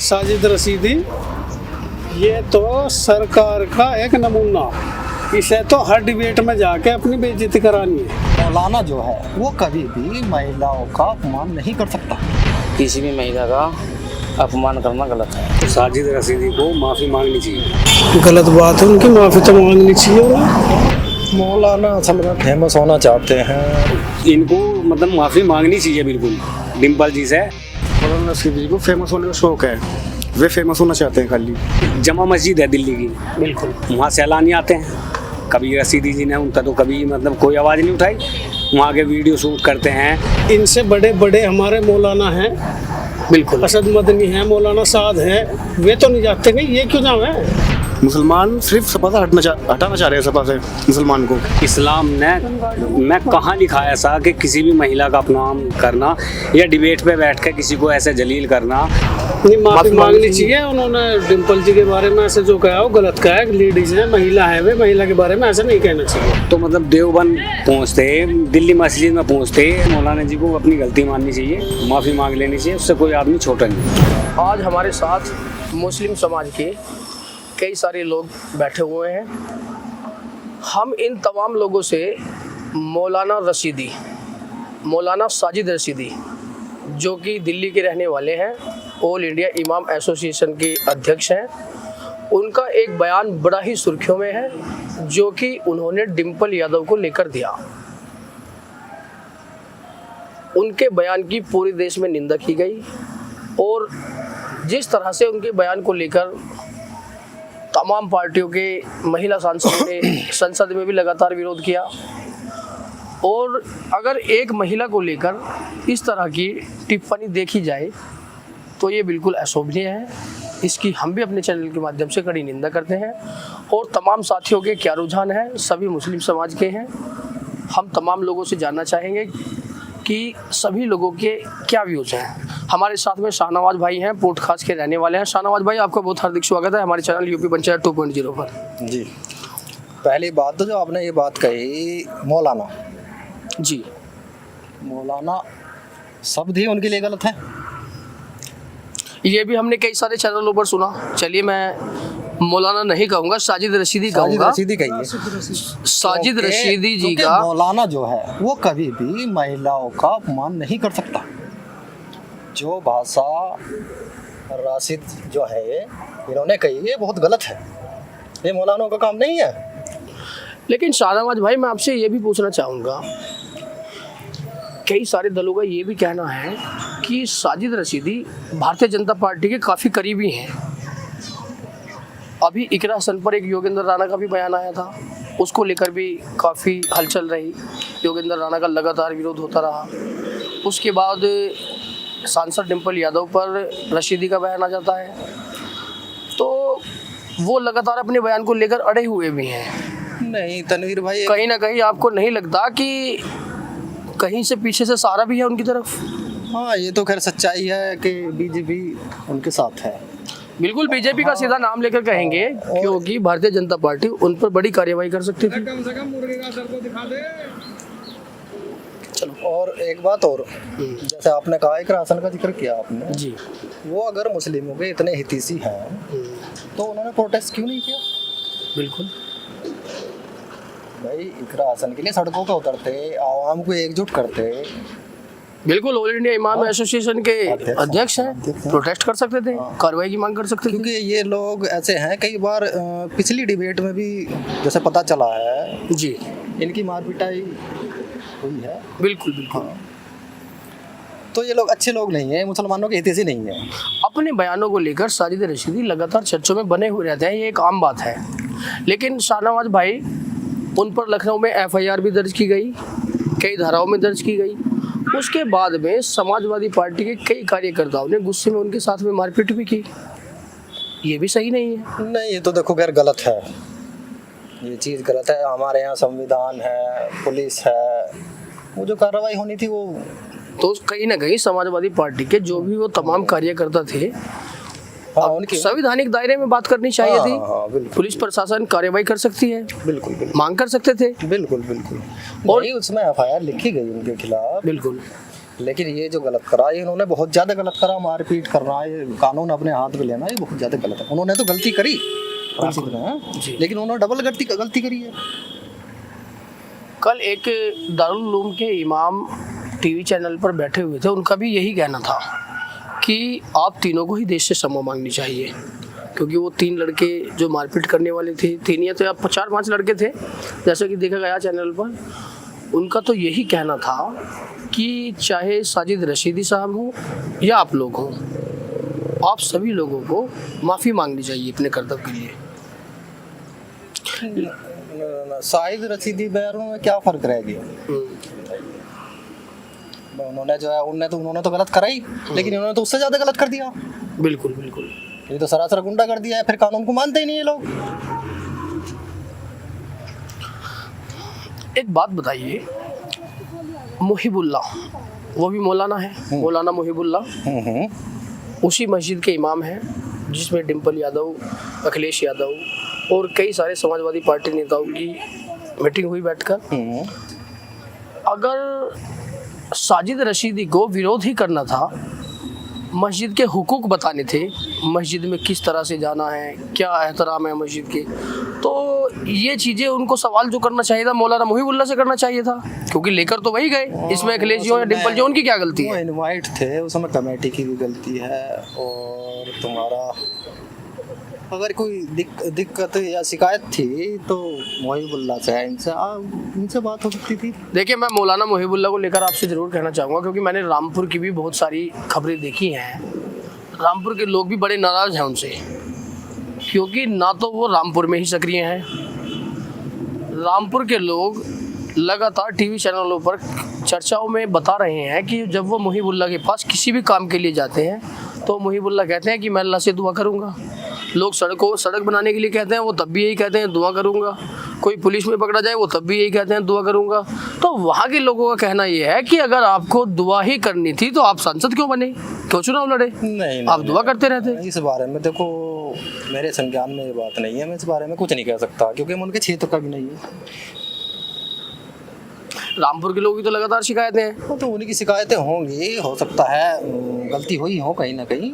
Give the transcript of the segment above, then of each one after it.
साजिद रशीदी ये तो सरकार का एक नमूना, इसे तो हर डिबेट में जाके अपनी बेइज्जती करानी है। मौलाना जो है वो कभी भी महिलाओं का अपमान नहीं कर सकता। किसी भी महिला का अपमान करना गलत है। तो साजिद रशीदी को माफ़ी मांगनी चाहिए। गलत बात है, उनकी माफ़ी तो मांगनी चाहिए। मौलाना असल में फेमस होना चाहते हैं, इनको मतलब माफ़ी मांगनी चाहिए बिल्कुल डिम्पल जी से। मौलाना रशीदी जी को फेमस होने का शौक है, वे फेमस होना चाहते हैं खाली। जमा मस्जिद है दिल्ली की, बिल्कुल वहाँ से सैलानी आते हैं। कभी रशीदी जी ने उनका तो कभी मतलब कोई आवाज़ नहीं उठाई, वहाँ के वीडियो शूट करते हैं। इनसे बड़े बड़े हमारे मौलाना हैं, बिल्कुल असद मदनी है, मौलाना साद है, वे तो नहीं जाते नहीं, ये क्यों जाओ है। मुसलमान सिर्फ सपा से हटाना चाह रहे हैं सपा से मुसलमान को। इस्लाम ने मैं कहाँ लिखा है ऐसा कि किसी भी महिला का अपमान करना या डिबेट पे बैठ कर किसी को ऐसे जलील करना। माफ़ी मांगनी चाहिए। उन्होंने डिम्पल जी के बारे में ऐसे जो कहा वो गलत कहा है। लेडीज है, महिला है, वे महिला के बारे में ऐसा नहीं कहना चाहिए। तो मतलब देवबंद पहुँचते, दिल्ली मस्जिद में पहुँचते, मौलाना जी को अपनी गलती माननी चाहिए, माफ़ी मांग लेनी चाहिए, उससे कोई आदमी छोटा नहीं। आज हमारे साथ मुस्लिम समाज के कई सारे लोग बैठे हुए हैं। हम इन तमाम लोगों से मौलाना रशीदी, मौलाना साजिद रशीदी जो कि दिल्ली के रहने वाले हैं, ऑल इंडिया इमाम एसोसिएशन के अध्यक्ष हैं, उनका एक बयान बड़ा ही सुर्खियों में है जो कि उन्होंने डिम्पल यादव को लेकर दिया। उनके बयान की पूरे देश में निंदा की गई और जिस तरह से उनके बयान को लेकर तमाम पार्टियों के महिला सांसदों ने संसद में भी लगातार विरोध किया। और अगर एक महिला को लेकर इस तरह की टिप्पणी देखी जाए तो ये बिल्कुल अशोभनीय है। इसकी हम भी अपने चैनल के माध्यम से कड़ी निंदा करते हैं। और तमाम साथियों के क्या रुझान है, सभी मुस्लिम समाज के हैं। हम तमाम लोगों से जानना चाहेंगे कि सभी लोगों के क्या व्यूज़ हैं। हमारे साथ में शाहनवाज भाई हैं, पोर्ट खास के रहने वाले हैं। शाहनवाज भाई, आपका बहुत हार्दिक स्वागत है हमारे चैनल यूपी पंचायत 2.0 पर। जी, पहली बात तो जो आपने ये बात कही मौलाना जी, मौलाना शब्द ही उनके लिए गलत है। ये भी हमने कई सारे चैनलों पर सुना। चलिए, मैं मौलाना नहीं कहूँगा, साजिद रशीदी कहूँगा। रशीदी कहिए। साजिद रशीदी जी का मौलाना जो है वो कभी भी महिलाओं का अपमान नहीं कर सकता। जो भाषा राशिद जो है इन्होंने कही ये बहुत गलत है, ये मौलानों का काम नहीं है। लेकिन शाहनवाज भाई, मैं आपसे ये भी पूछना चाहूँगा, कई सारे दलों का ये भी कहना है कि साजिद रशीदी भारतीय जनता पार्टी के काफ़ी करीबी हैं। अभी इकरा हसन पर एक योगेंद्र राणा का भी बयान आया था, उसको लेकर भी काफ़ी हलचल रही। योगेंद्र राणा का लगातार विरोध होता रहा। उसके बाद सांसद डिम्पल यादव पर रशीदी का बयान आ जाता है, तो वो लगातार अपने बयान को लेकर अड़े हुए भी हैं। नहीं तनवीर भाई, कहीं ना कहीं आपको नहीं लगता कि कहीं से पीछे से सारा भी है उनकी तरफ? हाँ, ये तो खैर सच्चाई है कि बीजेपी उनके साथ है। बिल्कुल, बीजेपी का सीधा नाम लेकर कहेंगे क्योंकि भारतीय जनता पार्टी उन पर बड़ी कार्रवाई कर सकती थी। कम से कम मुर्गे का सर को दिखा दे। चलो, और एक बात और, जैसे आपने कहा इकरा हसन का जिक्र किया आपने जी, वो अगर मुस्लिमों के इतने हितैषी हैं तो उन्होंने प्रोटेस्ट क्यों नहीं किया? बिल्कुल भाई, इकरा हसन के लिए सड़कों पर उतरते, आवाम को एकजुट करते। बिल्कुल, ऑल इंडिया इमाम एसोसिएशन के अध्यक्ष हैं, प्रोटेस्ट कर सकते थे, कार्रवाई की मांग कर सकते थे। क्योंकि ये लोग ऐसे हैं, कई बार पिछली डिबेट में भी जैसे पता चला है जी, इनकी मार पिटाई हुई है। बिल्कुल बिल्कुल। तो ये लोग अच्छे लोग नहीं हैं, मुसलमानों के हितैषी नहीं हैं। अपने बयानों को लेकर साजिद रशीदी लगातार चर्चों में बने हुए रहते हैं, ये एक आम बात है। लेकिन शाहनवाज भाई, उन पर लखनऊ में एफआईआर भी दर्ज की गई, कई धाराओं में दर्ज की गई। उसके बाद में समाजवादी पार्टी के कई कार्यकर्ताओं ने गुस्से में उनके साथ में मारपीट भी की। ये भी सही नहीं है। नहीं, ये तो देखो खैर गलत है, ये चीज़ गलत है। हमारे यहाँ संविधान है, पुलिस है, वो जो कार्रवाई होनी थी वो तो कहीं ना कहीं समाजवादी पार्टी के जो भी वो तमाम कार्यकर्ता थे, उनकी संवैधानिक दायरे में बात करनी चाहिए थी। बिल्कुल, पुलिस प्रशासन कार्रवाई कर सकती है, बिल्कुल बिल्कुल, मांग कर सकते थे। बिल्कुल बिल्कुल। और नहीं, उसमें एफआईआर लिखी गई उनके खिलाफ। बिल्कुल, लेकिन ये जो गलत करा, ये इन्होंने बहुत ज़्यादा गलत करा। मारपीट करना, ये कानून अपने हाथ में लेना, ये बहुत ज़्यादा गलत है। उन्होंने तो गलती करी लेकिन उन्होंने डबल गलती करी है। कल एक दारुल उलूम के इमाम टीवी चैनल पर बैठे हुए थे, उनका भी यही कहना था कि आप तीनों को ही देश से क्षमा मांगनी चाहिए, क्योंकि वो 3 लड़के जो मारपीट करने वाले थे, 3 या तो 4-5 लड़के थे जैसा कि देखा गया चैनल पर, उनका तो यही कहना था कि चाहे साजिद रशीदी साहब हो या आप लोग हों, आप सभी लोगों को माफ़ी मांगनी चाहिए अपने कर्तव्य के लिए। साजिद रशीदी बैरों में क्या फ़र्क रह गया? उन्होंने जो है उन्होंने तो गलत करा ही, लेकिन इन्होंने तो उससे ज़्यादा गलत कर दिया। बिल्कुल बिल्कुल, ये तो सरासर गुंडा कर दिया है। फिर कानून को मानते ही नहीं ये लोग। एक बात बताइए, मुहिबुल्लाह, वो भी मौलाना है, मौलाना मुहिबुल्लाह, उसी मस्जिद के इमाम हैं जिसमें डिम्पल यादव, अखिलेश यादव और कई सारे समाजवादी पार्टी नेताओं की मीटिंग हुई बैठकर। अगर साजिद रशीदी को विरोध ही करना था, मस्जिद के हुकूक बताने थे, मस्जिद में किस तरह से जाना है, क्या एहतराम है मस्जिद के, तो ये चीज़ें उनको सवाल जो करना चाहिए था मौलाना मुहिबुल्लाह से करना चाहिए था, क्योंकि लेकर तो वही गए। इसमें अखिलेश जी हो या डिम्पल जी, उनकी क्या गलती है? वो इनवाइट थे, उसमें कमेटी की भी गलती है। और तुम्हारा अगर कोई दिक्कत या शिकायत थी तो मुहिबुल्लाह से, इनसे बात हो सकती थी। देखिए, मैं मौलाना मुहिबुल्लाह को लेकर आपसे ज़रूर कहना चाहूँगा, क्योंकि मैंने रामपुर की भी बहुत सारी खबरें देखी हैं। रामपुर के लोग भी बड़े नाराज़ हैं उनसे, क्योंकि ना तो वो रामपुर में ही सक्रिय हैं। रामपुर के लोग लगातार टीवी चैनलों पर चर्चाओं में बता रहे हैं कि जब वो मुहिबुल्लाह के पास किसी भी काम के लिए जाते हैं तो मुहिबुल्लाह कहते हैं कि मैं अल्लाह से दुआ करूँगा। लोग सड़क बनाने के लिए कहते हैं, वो तब भी यही कहते हैं दुआ करूँगा। कोई पुलिस में पकड़ा जाए, वो तब भी यही कहते हैं दुआ करूँगा। तो वहाँ के लोगों का कहना ये है कि अगर आपको दुआ ही करनी थी तो आप सांसद क्यों बने, क्यों चुनाव लड़े? नहीं, आप दुआ करते रहते। इस बारे में देखो, मेरे संज्ञान में ये बात नहीं है, मैं इस बारे में कुछ नहीं कह सकता, क्योंकि मैं उनके क्षेत्र का भी नहीं है। रामपुर के लोग भी तो लगातार शिकायतें हैं। तो उनकी शिकायतें होंगी, हो सकता है गलती हुई हो कहीं ना कहीं।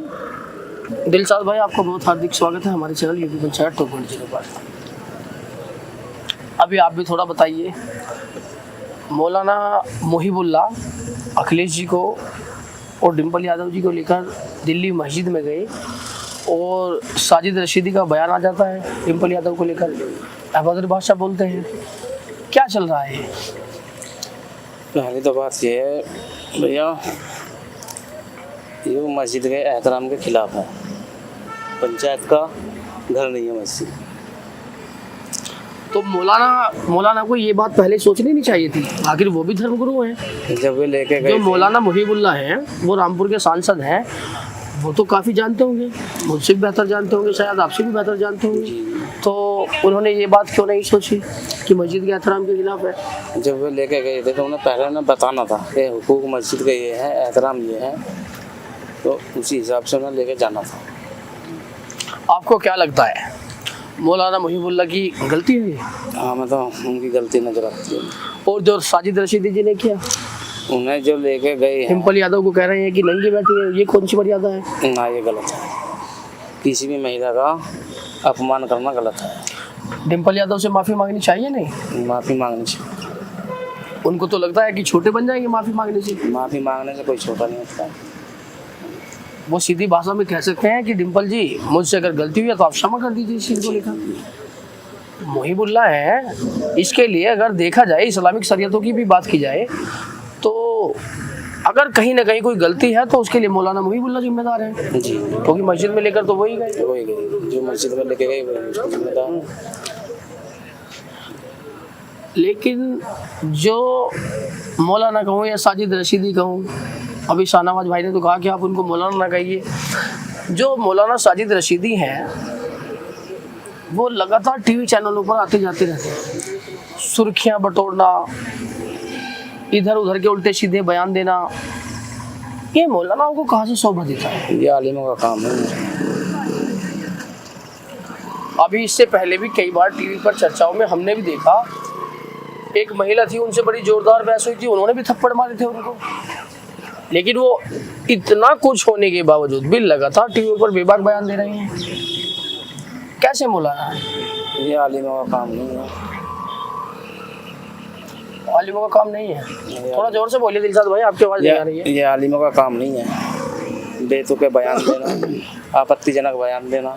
दिलशाद भाई, आपका बहुत हार्दिक स्वागत है हमारे चैनल यूपी पंचायत टॉप 0 पर। अभी आप भी थोड़ा बताइए, मौलाना मुहिबुल्लाह अखिलेश जी को और डिम्पल यादव जी को लेकर दिल्ली मस्जिद में गए और साजिद रशीदी का बयान आ जाता है डिम्पल यादव को लेकर, अभद्र भाषा बोलते हैं। क्या चल रहा है? पहली तो बात ये है भैया, ये मस्जिद के एहतराम के खिलाफ है। पंचायत का घर नहीं है मस्जिद। तो मौलाना को ये बात पहले सोचनी नहीं चाहिए थी, आखिर वो भी धर्मगुरु हैं। जब वे लेके गए, जो मौलाना मुहिबुल्लाह हैं वो रामपुर के सांसद हैं, वो तो काफ़ी जानते होंगे, मुझसे भी बेहतर जानते होंगे, शायद आपसे भी बेहतर जानते होंगे। तो उन्होंने ये बात क्यों नहीं सोची कि मस्जिद के एहतराम के खिलाफ है? जब वे लेके गए थे तो उन्हें पहले उन्हें बताना था कि हुकूक मस्जिद का ये है, एहतराम ये है, तो उसी हिसाब से उन्हें लेके जाना था। आपको क्या लगता है, मौलाना मुहिबुल्लाह की गलती है? हाँ, मैं तो उनकी गलती नजर आती है। और जो साजिद रशीदी जी ने किया, उन्हें जो लेके गए हैं, डिम्पल यादव को कह रहे हैं कि नंगी बैठी है, ये कौन सी मर्यादा है? ना, ये गलत है। किसी भी महिला का अपमान करना गलत है। डिम्पल यादव से माफ़ी मांगनी चाहिए? नहीं, माफ़ी मांगनी चाहिए। उनको तो लगता है कि छोटे बन जाएंगे माफ़ी मांगने से। माफ़ी मांगने से कोई छोटा नहीं होता। वो सीधी भाषा में कह सकते हैं कि डिम्पल जी, मुझसे अगर गलती हुई है तो आप क्षमा कर दीजिए इस चीज़ को लेकर। मुहिबुल्लाह है, इसके लिए अगर देखा जाए, इस्लामिक शरीयतों की भी बात की जाए, तो अगर कहीं ना कहीं कोई गलती है तो उसके लिए मौलाना मुहिबुल्लाह जिम्मेदार है जी, क्योंकि मस्जिद में लेकर तो वही गए। जो मस्जिद में लेके गए वही उसको जिम्मेदार। लेकिन जो मौलाना कहूँ या साजिद रशीदी कहूँ, अभी शाहनवाज भाई ने तो कहा कि आप उनको मौलाना ना कहिए, जो मौलाना साजिद रशीदी हैं वो लगातार टीवी चैनलों पर आते जाते रहते हैं, सुर्खियाँ बटोरना, इधर उधर के उल्टे सीधे बयान देना, ये मौलानाओं को कहाँ से शोभा देता है? ये आलिमों का काम है। अभी इससे पहले भी कई बार टीवी पर चर्चाओं में हमने भी देखा, एक महिला थी, उनसे बड़ी जोरदार बहस हुई थी, उन्होंने भी थप्पड़ मारे थे उनको। लेकिन वो इतना कुछ होने के बावजूद भी लगातार टीवी पर बेबाक बयान दे रहे हैं। कैसे मौलाना है? ये आलिमों का काम नहीं है। आलिमों का काम नहीं है? थोड़ा जोर से बोलिए दिलशाद भाई, आपकी आवाज नहीं आ रही है। ये आलिमों का काम नहीं है बेतुके बयान देना, आपत्तिजनक बयान देना।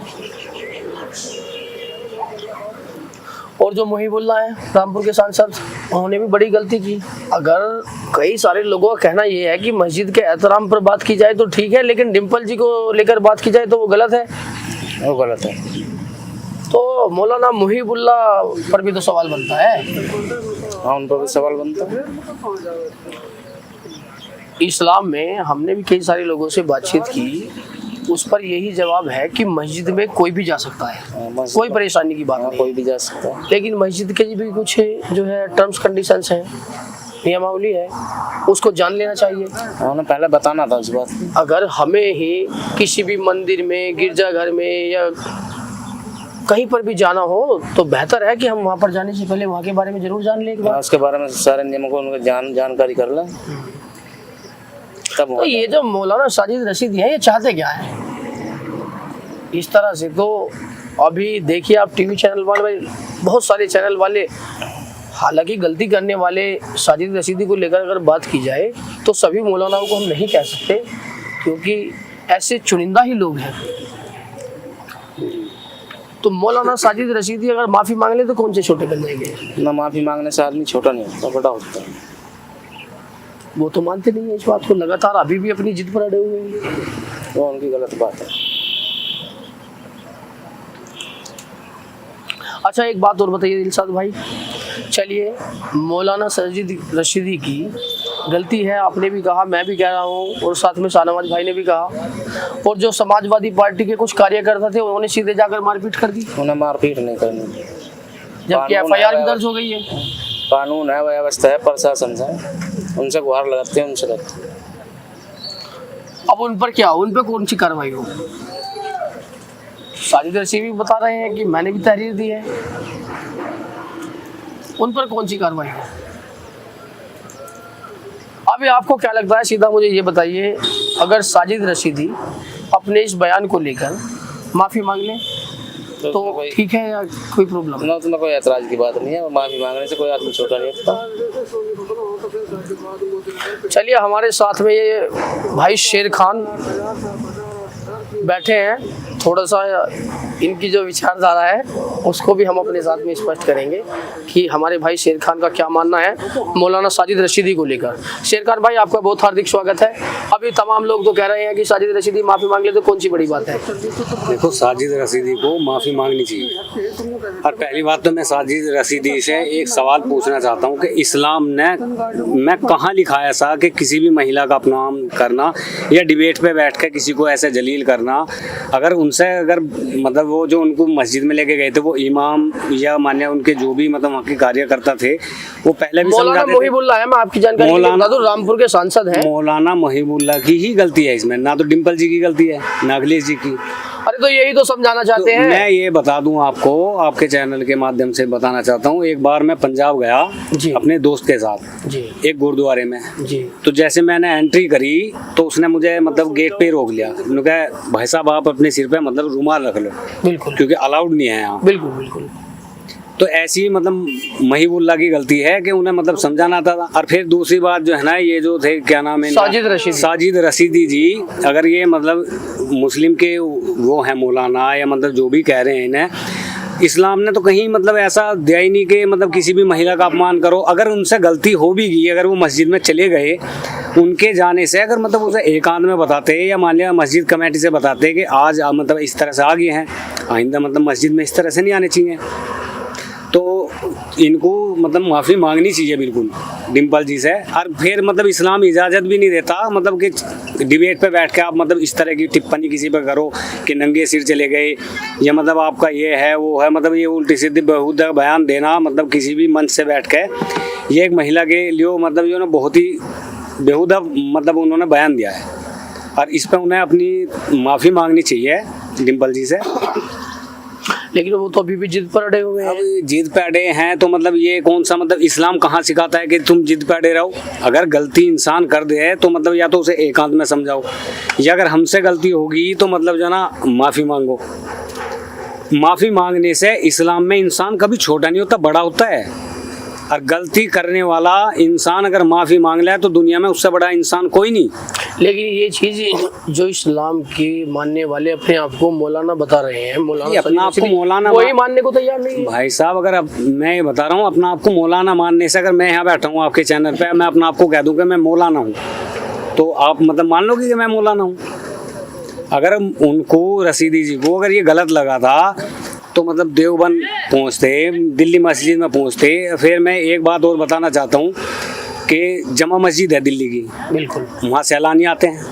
और जो मुहिबुल्लाह है रामपुर के सांसद, उन्होंने भी बड़ी गलती की। अगर कई सारे लोगों का कहना ये है कि मस्जिद के एहतराम पर बात की जाए तो ठीक है, लेकिन डिम्पल जी को लेकर बात की जाए तो वो गलत है। वो गलत है। तो मौलाना मुहिबुल्लाह पर भी तो सवाल बनता है। हाँ, उन पर भी सवाल बनता है। इस्लाम में हमने भी कई सारे लोगों से बातचीत की, उस पर यही जवाब है कि मस्जिद में कोई भी जा सकता है, कोई परेशानी की बात नहीं, कोई भी जा सकता है। लेकिन मस्जिद के भी कुछ जो है टर्म्स कंडीशंस हैं, नियमावली है, उसको जान लेना चाहिए। उन्होंने पहले बताना था इस बात। अगर हमें ही किसी भी मंदिर में, गिरजाघर में या कहीं पर भी जाना हो तो बेहतर है कि हम वहाँ पर जाने से पहले वहाँ के बारे में जरूर जान लें एक बार। उसके बारे में सारे नियमों को उनको जानकारी कर लें तब। तो ये जो मौलाना साजिद रशीदी है, ये चाहते क्या है इस तरह से? तो अभी देखिए आप टीवी चैनल वाले, बहुत सारे चैनल वाले, हालांकि गलती करने वाले साजिद रशीदी को लेकर अगर बात की जाए तो सभी मौलानाओं को हम नहीं कह सकते, क्योंकि ऐसे चुनिंदा ही लोग हैं। तो मौलाना साजिद रशीदी अगर माफ़ी मांग ले तो कौन से छोटे बन जाएंगे? ना, माफ़ी मांगने से आदमी छोटा नहीं होता, बड़ा होता है। वो तो मानते नहीं है इस बात को, लगातार अभी भी अपनी जिद पर अड़े हुए हैं। वो उनकी गलत बात है। अच्छा, एक बात और बताइए दिलशाद भाई, चलिए मौलाना साजिद रशीदी की गलती है, आपने भी कहा, मैं भी कह रहा हूँ, और साथ में शाहनवाज भाई ने भी कहा, और जो समाजवादी पार्टी के कुछ कार्यकर्ता थे उन्होंने सीधे जाकर मारपीट कर दी। उन्हें मारपीट नहीं करनी, जबकि FIR भी दर्ज हो गई है। कानून है, व्यवस्था है, प्रशासन से उनसे गुहार लगाते हैं, उनसे लगते हैं। अब उन पर क्या, उन पर कौन सी कार्रवाई हो? साजिद रशीदी भी बता रहे हैं कि मैंने भी तहरीर दी है, उन पर कौन सी कार्रवाई हो? अभी आपको क्या लगता है, सीधा मुझे ये बताइए, अगर साजिद रशीदी अपने इस बयान को लेकर माफ़ी मांग ले तो ठीक है या कोई प्रॉब्लम? ना, उसमें कोई ऐतराज की बात नहीं है। माफ़ी मांगने से कोई आदमी छोटा नहीं होता। चलिए, हमारे साथ में ये भाई शेर खान बैठे हैं, थोड़ा सा इनकी जो विचारधारा है उसको भी हम अपने साथ में स्पष्ट करेंगे कि हमारे भाई शेर खान का क्या मानना है मौलाना साजिद रशीदी को लेकर। शेर खान भाई, आपका बहुत हार्दिक स्वागत है। अभी तमाम लोग तो कह रहे हैं कि साजिद रशीदी माफ़ी मांग ले तो कौन सी बड़ी बात है? देखो, साजिद रशीदी को माफ़ी मांगनी चाहिए। और पहली बात तो मैं साजिद रशीदी से एक सवाल पूछना चाहता हूँ कि इस्लाम ने मैं कहाँ लिखा है ऐसा कि किसी भी महिला का अपमान करना या डिबेट पे बैठ कर किसी को ऐसे जलील करना, अगर उनसे अगर मतलब वो जो उनको मस्जिद में लेके गए थे वो इमाम या मान्य उनके जो भी मतलब वहाँ के कार्यकर्ता थे वो पहले भी मौलाना मुहिबुल्लाह है, मैं आपकी जानकारी बता दूं, रामपुर के सांसद हैं। मौलाना मुहिबुल्लाह की ही गलती है इसमें, ना तो डिम्पल जी की गलती है ना अखिलेश जी की। अरे तो यही तो समझाना चाहते हैं। मैं ये बता दूं आपको, आपके चैनल के माध्यम से बताना चाहता हूँ, एक बार मैं पंजाब गया जी, अपने दोस्त के साथ जी, एक गुरुद्वारे में जी। तो जैसे मैंने एंट्री करी तो उसने मुझे मतलब गेट पे रोक लिया। उन्होंने कहा भाई साहब आप अपने सिर पे मतलब रुमाल रख लो, बिल्कुल, क्योंकि अलाउड नहीं है यहाँ। बिल्कुल बिल्कुल। तो ऐसी मतलब मुहिबुल्लाह की गलती है कि उन्हें मतलब समझाना था। और फिर दूसरी बात जो है ना, ये जो थे क्या नाम है, साजिद रशीदी जी, अगर ये मतलब मुस्लिम के वो हैं मौलाना या मतलब जो भी कह रहे हैं इन्हें, इस्लाम ने तो कहीं मतलब ऐसा दिया ही नहीं कि मतलब किसी भी महिला का अपमान करो। अगर उनसे गलती हो भी गई, अगर वो मस्जिद में चले गए, उनके जाने से अगर मतलब उसे एकांत में बताते या मान लिया मस्जिद कमेटी से बताते कि आज मतलब इस तरह से आ गए हैं, आइंदा मतलब मस्जिद में इस तरह से नहीं आने चाहिए, तो इनको मतलब माफ़ी मांगनी चाहिए बिल्कुल डिम्पल जी से। और फिर मतलब इस्लाम इजाज़त भी नहीं देता मतलब कि डिबेट पे बैठ के आप मतलब इस तरह की टिप्पणी किसी पे करो कि नंगे सिर चले गए या मतलब आपका ये है वो है, मतलब ये उल्टी सीधी बेहुदा बयान देना मतलब किसी भी मंच से बैठ के, ये एक महिला के लिए मतलब जो ना बहुत ही बेहुदा मतलब उन्होंने बयान दिया है। और इस पर उन्हें अपनी माफ़ी मांगनी चाहिए डिम्पल जी से। लेकिन वो तो अभी भी जिद पर अड़े हुए हैं। अब जिद पे अड़े हैं तो मतलब ये कौन सा मतलब इस्लाम कहाँ सिखाता है कि तुम जिद पे अड़े रहो। अगर गलती इंसान कर दे तो मतलब या तो उसे एकांत में समझाओ, या अगर हमसे गलती होगी तो मतलब जो ना माफ़ी मांगो। माफ़ी मांगने से इस्लाम में इंसान कभी छोटा नहीं होता, बड़ा होता है। और गलती करने वाला इंसान अगर माफ़ी मांग ले तो दुनिया में उससे बड़ा इंसान कोई नहीं। लेकिन ये चीज जो इस्लाम के मानने वाले अपने आप को मौलाना बता रहे हैं, ये मौलाना अपना आप को मौलाना कोई मानने को तैयार नहीं है। भाई साहब, अगर मैं ये बता रहा हूँ अपना आप को मौलाना मानने से, अगर मैं यहाँ बैठा हूँ आपके चैनल पे, मैं अपना आप को कह दूँ कि मैं मौलाना हूँ, तो आप मतलब मान लोगे कि मैं मौलाना हूँ। अगर उनको रशीदी जी को अगर ये गलत लगा था तो मतलब देवबंद पहुँचते, दिल्ली मस्जिद में पहुँचते। फिर मैं एक बात और बताना चाहता हूँ कि जमा मस्जिद है दिल्ली की, बिल्कुल वहाँ सैलानी आते हैं।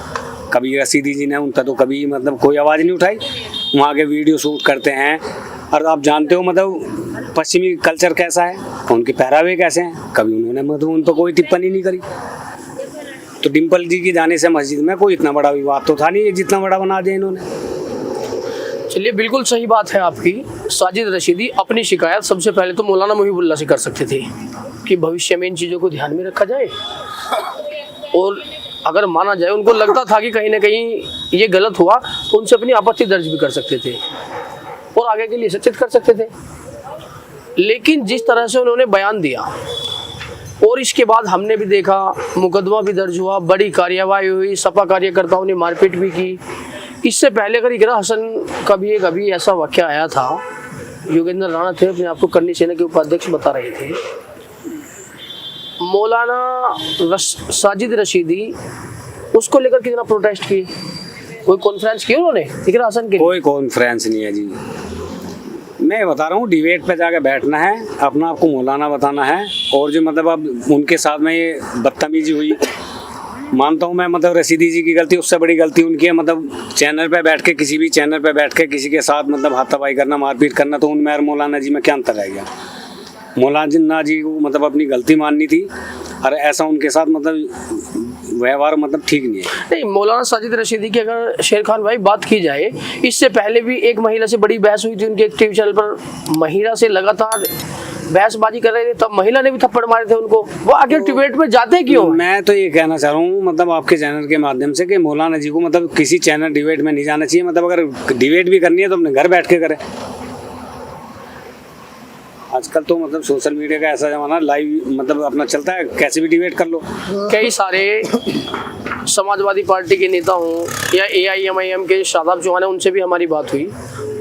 कभी रशीदी जी ने उनका तो कभी मतलब कोई आवाज़ नहीं उठाई, वहाँ के वीडियो शूट करते हैं। और आप जानते हो मतलब पश्चिमी कल्चर कैसा है, उनके पहरावे कैसे हैं, कभी उन्होंने मतलब उन पर कोई टिप्पणी नहीं करी। तो डिम्पल जी के जाने से मस्जिद में कोई इतना बड़ा विवाद तो था नहीं जितना बड़ा बना दिया इन्होंने। चलिए, बिल्कुल सही बात है आपकी। साजिद रशीदी अपनी शिकायत सबसे पहले तो मौलाना मुहिबुल्लाह से कर सकते थे कि भविष्य में इन चीज़ों को ध्यान में रखा जाए, और अगर माना जाए उनको लगता था कि कहीं ना कहीं ये गलत हुआ तो उनसे अपनी आपत्ति दर्ज भी कर सकते थे और आगे के लिए सचेत कर सकते थे। लेकिन जिस तरह से उन्होंने बयान दिया और इसके बाद हमने भी देखा मुकदमा भी दर्ज हुआ, बड़ी कार्यवाही हुई, सपा कार्यकर्ताओं ने मारपीट भी की। इससे पहले अगर इकरा हसन का भी एक अभी ऐसा वाक़या आया था, योगेंद्र राणा थे अपने आप को करनी सेना के उपाध्यक्ष बता रहे थे, मौलाना साजिद रशीदी उसको लेकर कितना प्रोटेस्ट किए, कोई कॉन्फ्रेंस की उन्होंने इकरा हसन के? कोई कॉन्फ्रेंस नहीं है जी। मैं बता रहा हूँ डिबेट पे जाके बैठना है, अपना आपको मौलाना बताना है। और जो मतलब अब उनके साथ में ये बदतमीजी हुई, मानता हूँ मैं मतलब रशीदी जी की गलती, उससे बड़ी गलती उनकी है। मतलब चैनल पे बैठ के, किसी भी चैनल पे बैठ के किसी के साथ मतलब हाथापाई करना, मारपीट करना, तो उनमें और मौलाना जी में क्या अंतर रह गया। मौलाना जी को मतलब अपनी गलती माननी थी, और ऐसा उनके साथ मतलब व्यवहार मतलब ठीक नहीं है। नहीं, मौलाना साजिद रशीदी की अगर शेर खान भाई बात की जाए, इससे पहले भी एक महिला से बड़ी बहस हुई थी उनके एक टीवी चैनल पर। महिला से लगातार बहसबाजी कर रहे थे, तब महिला ने भी थप्पड़ मारे थे उनको। वो आगे डिबेट में जाते क्यों? मैं तो ये कहना चाह रहा हूँ मतलब आपके चैनल के माध्यम से कि मौलाना जी को मतलब किसी चैनल डिबेट में नहीं जाना चाहिए। मतलब अगर डिबेट भी करनी है तो अपने घर बैठ के करें। आजकल तो मतलब सोशल मीडिया का ऐसा जमाना, लाइव मतलब अपना चलता है, कैसे भी डिबेट कर लो। कई सारे समाजवादी पार्टी के नेता हों या AIMIM के शादाब चौहान है, उनसे भी हमारी बात हुई।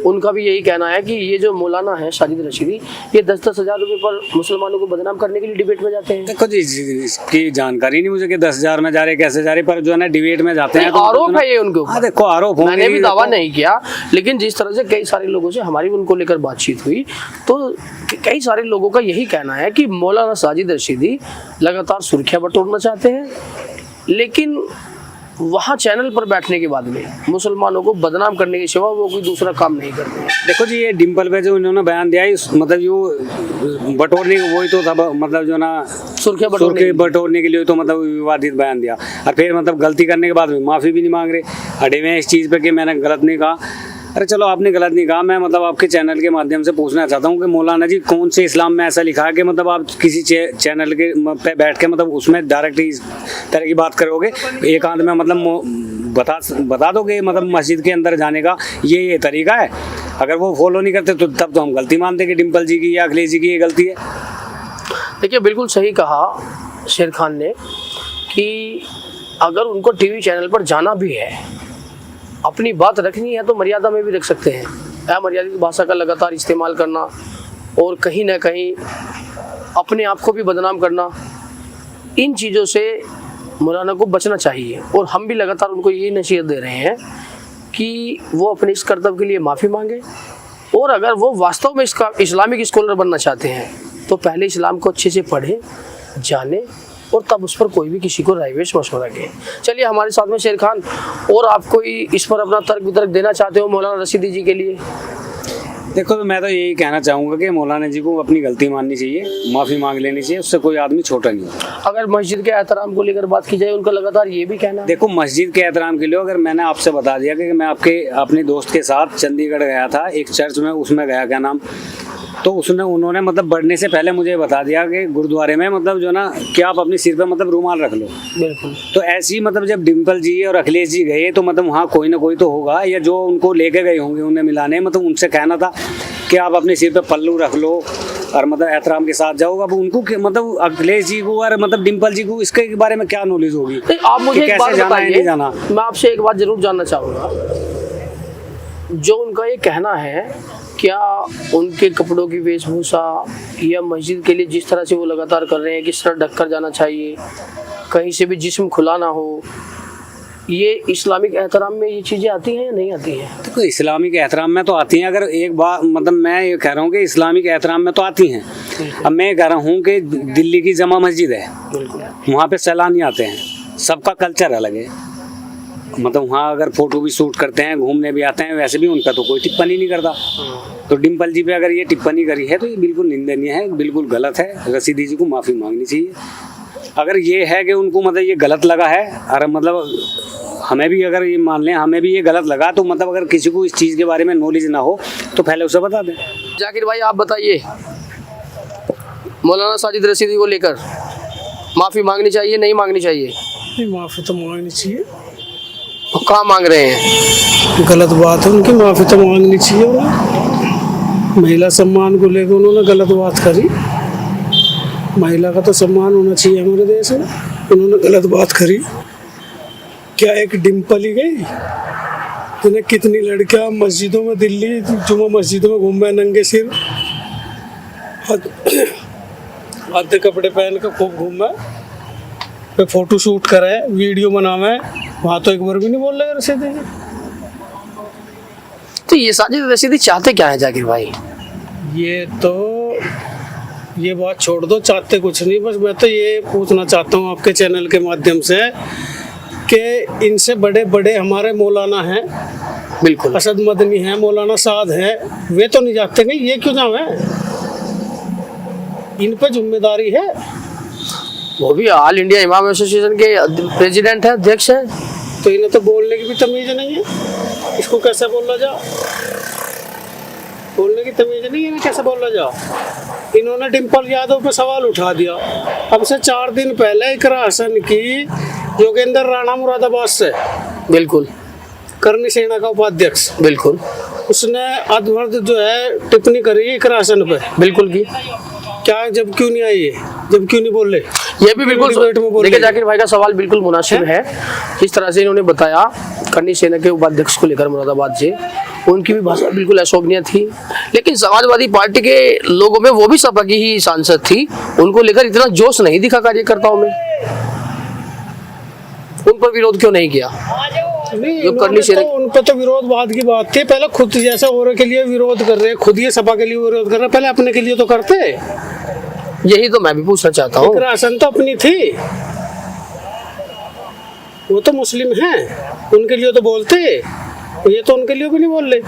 उनका भी यही कहना है कि ये जो मौलाना है साजिद रशीदी, ये 10-10 हज़ार रुपये पर मुसलमानों को बदनाम करने के लिए डिबेट में जाते हैं। देखो जी, इसकी जानकारी नहीं मुझे कि 10,000 में जा रहे कैसे जा रहे, पर जो है ना डिबेट में जाते हैं तो आरोप है ये उनके ऊपर। देखो आरोप होंगे, मैंने भी दावा नहीं किया, लेकिन जिस तरह से कई सारे लोगों से हमारी उनको लेकर बातचीत हुई, तो कई सारे लोगों का यही कहना है कि मौलाना साजिद रशीदी लगातार सुर्खियां बटोरना चाहते हैं, लेकिन वहाँ चैनल पर बैठने के बाद में मुसलमानों को बदनाम करने के सिवा वो कोई दूसरा काम नहीं करते हैं। देखो जी, ये डिम्पल पे जो इन्होंने बयान दिया है, मतलब जो बटोरने वही तो था, मतलब जो ना सुर्खियां बटोरने के लिए तो मतलब विवादित बयान दिया, और फिर मतलब गलती करने के बाद में माफ़ी भी नहीं मांग रहे। अड़े में इस चीज़ पे कि मैंने गलत नहीं कहा। अरे चलो, आपने गलत नहीं कहा, मैं मतलब आपके चैनल के माध्यम से पूछना चाहता हूँ कि मौलाना जी कौन से इस्लाम में ऐसा लिखा है कि मतलब आप किसी चैनल के पे बैठ के मतलब उसमें डायरेक्ट इस तरह की बात करोगे, एकांत में मतलब बता दोगे मतलब मस्जिद के अंदर जाने का ये तरीका है। अगर वो फॉलो नहीं करते तो तब तो हम गलती मानते कि डिम्पल जी की या अखिलेश जी की ये गलती है। देखिए, बिल्कुल सही कहा शेर खान ने कि अगर उनको टीवी चैनल पर जाना भी है, अपनी बात रखनी है, तो मर्यादा में भी रख सकते हैं। अमर्यादित भाषा का लगातार इस्तेमाल करना और कहीं ना कहीं अपने आप को भी बदनाम करना, इन चीज़ों से मौलाना को बचना चाहिए। और हम भी लगातार उनको ये नसीहत दे रहे हैं कि वो अपने इस कर्तव्य के लिए माफ़ी मांगे, और अगर वो वास्तव में इसका इस्लामिक स्कॉलर बनना चाहते हैं तो पहले इस्लाम को अच्छे से पढ़ें, जाने, और तब उस पर कोई भी किसी को रायवेश मशवरा के। चलिए, हमारे साथ में शेर खान, और आप कोई इस पर अपना तर्क वितर्क देना चाहते हो मौलाना रशीदी जी के लिए? देखो तो मैं तो यही कहना चाहूँगा कि मौलाना जी को अपनी गलती माननी चाहिए, माफ़ी मांग लेनी चाहिए, उससे कोई आदमी छोटा नहीं होता। अगर मस्जिद के एहतराम को लेकर बात की जाए, उनका लगातार ये भी कहना है। देखो मस्जिद के एहतराम के लिए अगर मैंने आपसे बता दिया कि मैं अपने दोस्त के साथ चंडीगढ़ गया था एक चर्च में, उसमें गया क्या नाम, तो उन्होंने मतलब बढ़ने से पहले मुझे बता दिया कि गुरुद्वारे में मतलब जो ना कि आप अपने सिर पे मतलब रुमाल रख लो। बिल्कुल। तो ऐसी मतलब जब डिम्पल जी और अखिलेश जी गए तो मतलब वहाँ कोई ना कोई तो होगा, या जो उनको लेके गए होंगे उन्हें मिलाने, मतलब उनसे कहना था कि आप अपने सिर पे पल्लू रख लो और मतलब एहतराम के साथ जाओ। अब उनको मतलब अखिलेश जी को और मतलब डिम्पल जी को इसके बारे में क्या नॉलेज होगी? आप मुझे एक बात बताइए, जाना। मैं आपसे एक बात जरूर जानना चाहूँगा, जो उनका ये कहना है, क्या उनके कपड़ों की वेशभूषा या मस्जिद के लिए जिस तरह से वो लगातार कर रहे हैं, किस तरह ढक कर जाना चाहिए, कहीं से भी जिस्म खुला ना हो, ये इस्लामिक एहतराम में ये चीज़ें आती हैं या नहीं आती हैं? देखो इस्लामिक एहतराम में तो आती हैं। अगर एक बार मतलब मैं ये कह रहा हूँ कि इस्लामिक एहतराम में तो आती हैं। अब मैं ये कह रहा हूँ कि दिल्ली की जमा मस्जिद है, वहाँ पे सैलानी आते हैं, सबका कल्चर अलग है। मतलब वहाँ अगर फोटो भी शूट करते हैं, घूमने भी आते हैं, वैसे भी उनका तो कोई टिप्पणी नहीं करता। तो डिम्पल जी पे अगर ये टिप्पणी करी है तो ये बिल्कुल निंदनीय है, बिल्कुल गलत है। रशीदी जी को माफ़ी मांगनी चाहिए। अगर ये है कि उनको मतलब ये गलत लगा है, और मतलब हमें भी अगर ये मान लें हमें भी ये गलत लगा, तो मतलब अगर किसी को इस चीज़ के बारे में नॉलेज ना हो तो पहले उसे बता दें। जाकिर भाई आप बताइए, मौलाना साजिद रशीदी को लेकर माफ़ी मांगनी चाहिए नहीं मांगनी चाहिए? नहीं, माफ़ी तो मांगनी चाहिए। वो कहाँ मांग रहे हैं? गलत बात है, उनकी माफ़ी तो मांगनी चाहिए। उन्हें महिला सम्मान को लेकर उन्होंने गलत बात करी। महिला का तो सम्मान होना चाहिए हमारे देश में, उन्होंने गलत बात करी। क्या एक डिम्पल ही गई? उन्हें कितनी लड़कियां मस्जिदों में, दिल्ली जुमा मस्जिदों में घूमे नंगे सिर, आधे कपड़े पहन कर खूब घूमे, पे फोटो शूट करे, वीडियो बनावे, वहाँ तो एक बार भी नहीं बोल रहे रशीदी जी। तो ये साजिद रशीदी चाहते क्या है जाकिर भाई? ये बात छोड़ दो, चाहते कुछ नहीं। बस मैं तो ये पूछना चाहता हूँ आपके चैनल के माध्यम से कि इनसे बड़े बड़े हमारे मौलाना हैं, बिल्कुल असद मदनी हैं, मौलाना साद हैं, वे तो नहीं जाते नहीं, ये क्यों जावे? इन पे जिम्मेदारी है। वो भी ऑल इंडिया इमाम एसोसिएशन के प्रेसिडेंट हैं, अध्यक्ष हैं। तो इन्हें तो बोलने की भी तमीज नहीं है, इसको कैसे बोला जा? बोलने की तमीज नहीं है, इन्हें कैसे बोला जा? इन्होंने डिम्पल यादव पे सवाल उठा दिया। अब से 4 दिन पहले इकरा हसन की योगेंद्र राणा मुरादाबाद से, बिल्कुल करनी सेना का उपाध्यक्ष, बिल्कुल उसने अधमर्द जो है टिप्पणी करी इकरा हसन पे। बिल्कुल की क्या जब क्यों नहीं आई है, जब क्यों नहीं बोल रहे? ये भी बिल्कुल देखिए, जाकिर भाई का सवाल बिल्कुल मुनासिब है। जिस तरह से इन्होंने बताया करनी सेना के उपाध्यक्ष को लेकर मुरादाबाद से, उनकी भी भाषा बिल्कुल अशोभनीय थी। लेकिन समाजवादी पार्टी के लोगों में, वो भी सपा की ही सांसद थी, उनको लेकर इतना जोश नहीं दिखा कार्यकर्ताओं में। उन पर विरोध क्यों नहीं किया? नहीं, उन पर तो विरोध बाद की बात थी। पहले खुद जैसा औरों के लिए विरोध कर रहे, खुद ये सपा के लिए विरोध कर रहे, पहले अपने के लिए तो करते। यही तो मैं भी पूछना चाहता हूँ। राशन तो अपनी थी, वो तो मुस्लिम हैं, उनके लिए तो बोलते, ये तो उनके लिए भी नहीं बोल रहे।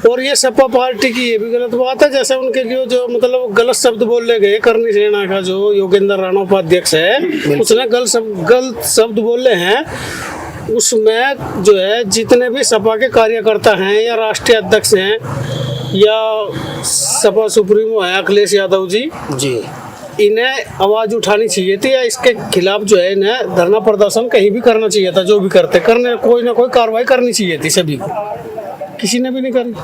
और ये सपा पार्टी की ये भी गलत बात है, जैसे उनके लिए जो मतलब गलत शब्द बोले गए, करनी सेना का जो योगेंद्र राणा उपाध्यक्ष है, उसने गलत शब्द बोले हैं। उसमें जो है जितने भी सपा के कार्यकर्ता हैं या राष्ट्रीय अध्यक्ष हैं या सपा सुप्रीमो है अखिलेश यादव जी, इन्हें आवाज उठानी चाहिए थी, या इसके खिलाफ जो है इन्हें धरना प्रदर्शन कहीं भी करना चाहिए था। जो भी करते करने, कोई ना कोई कार्रवाई करनी चाहिए थी सभी को, किसी ने भी नहीं करी।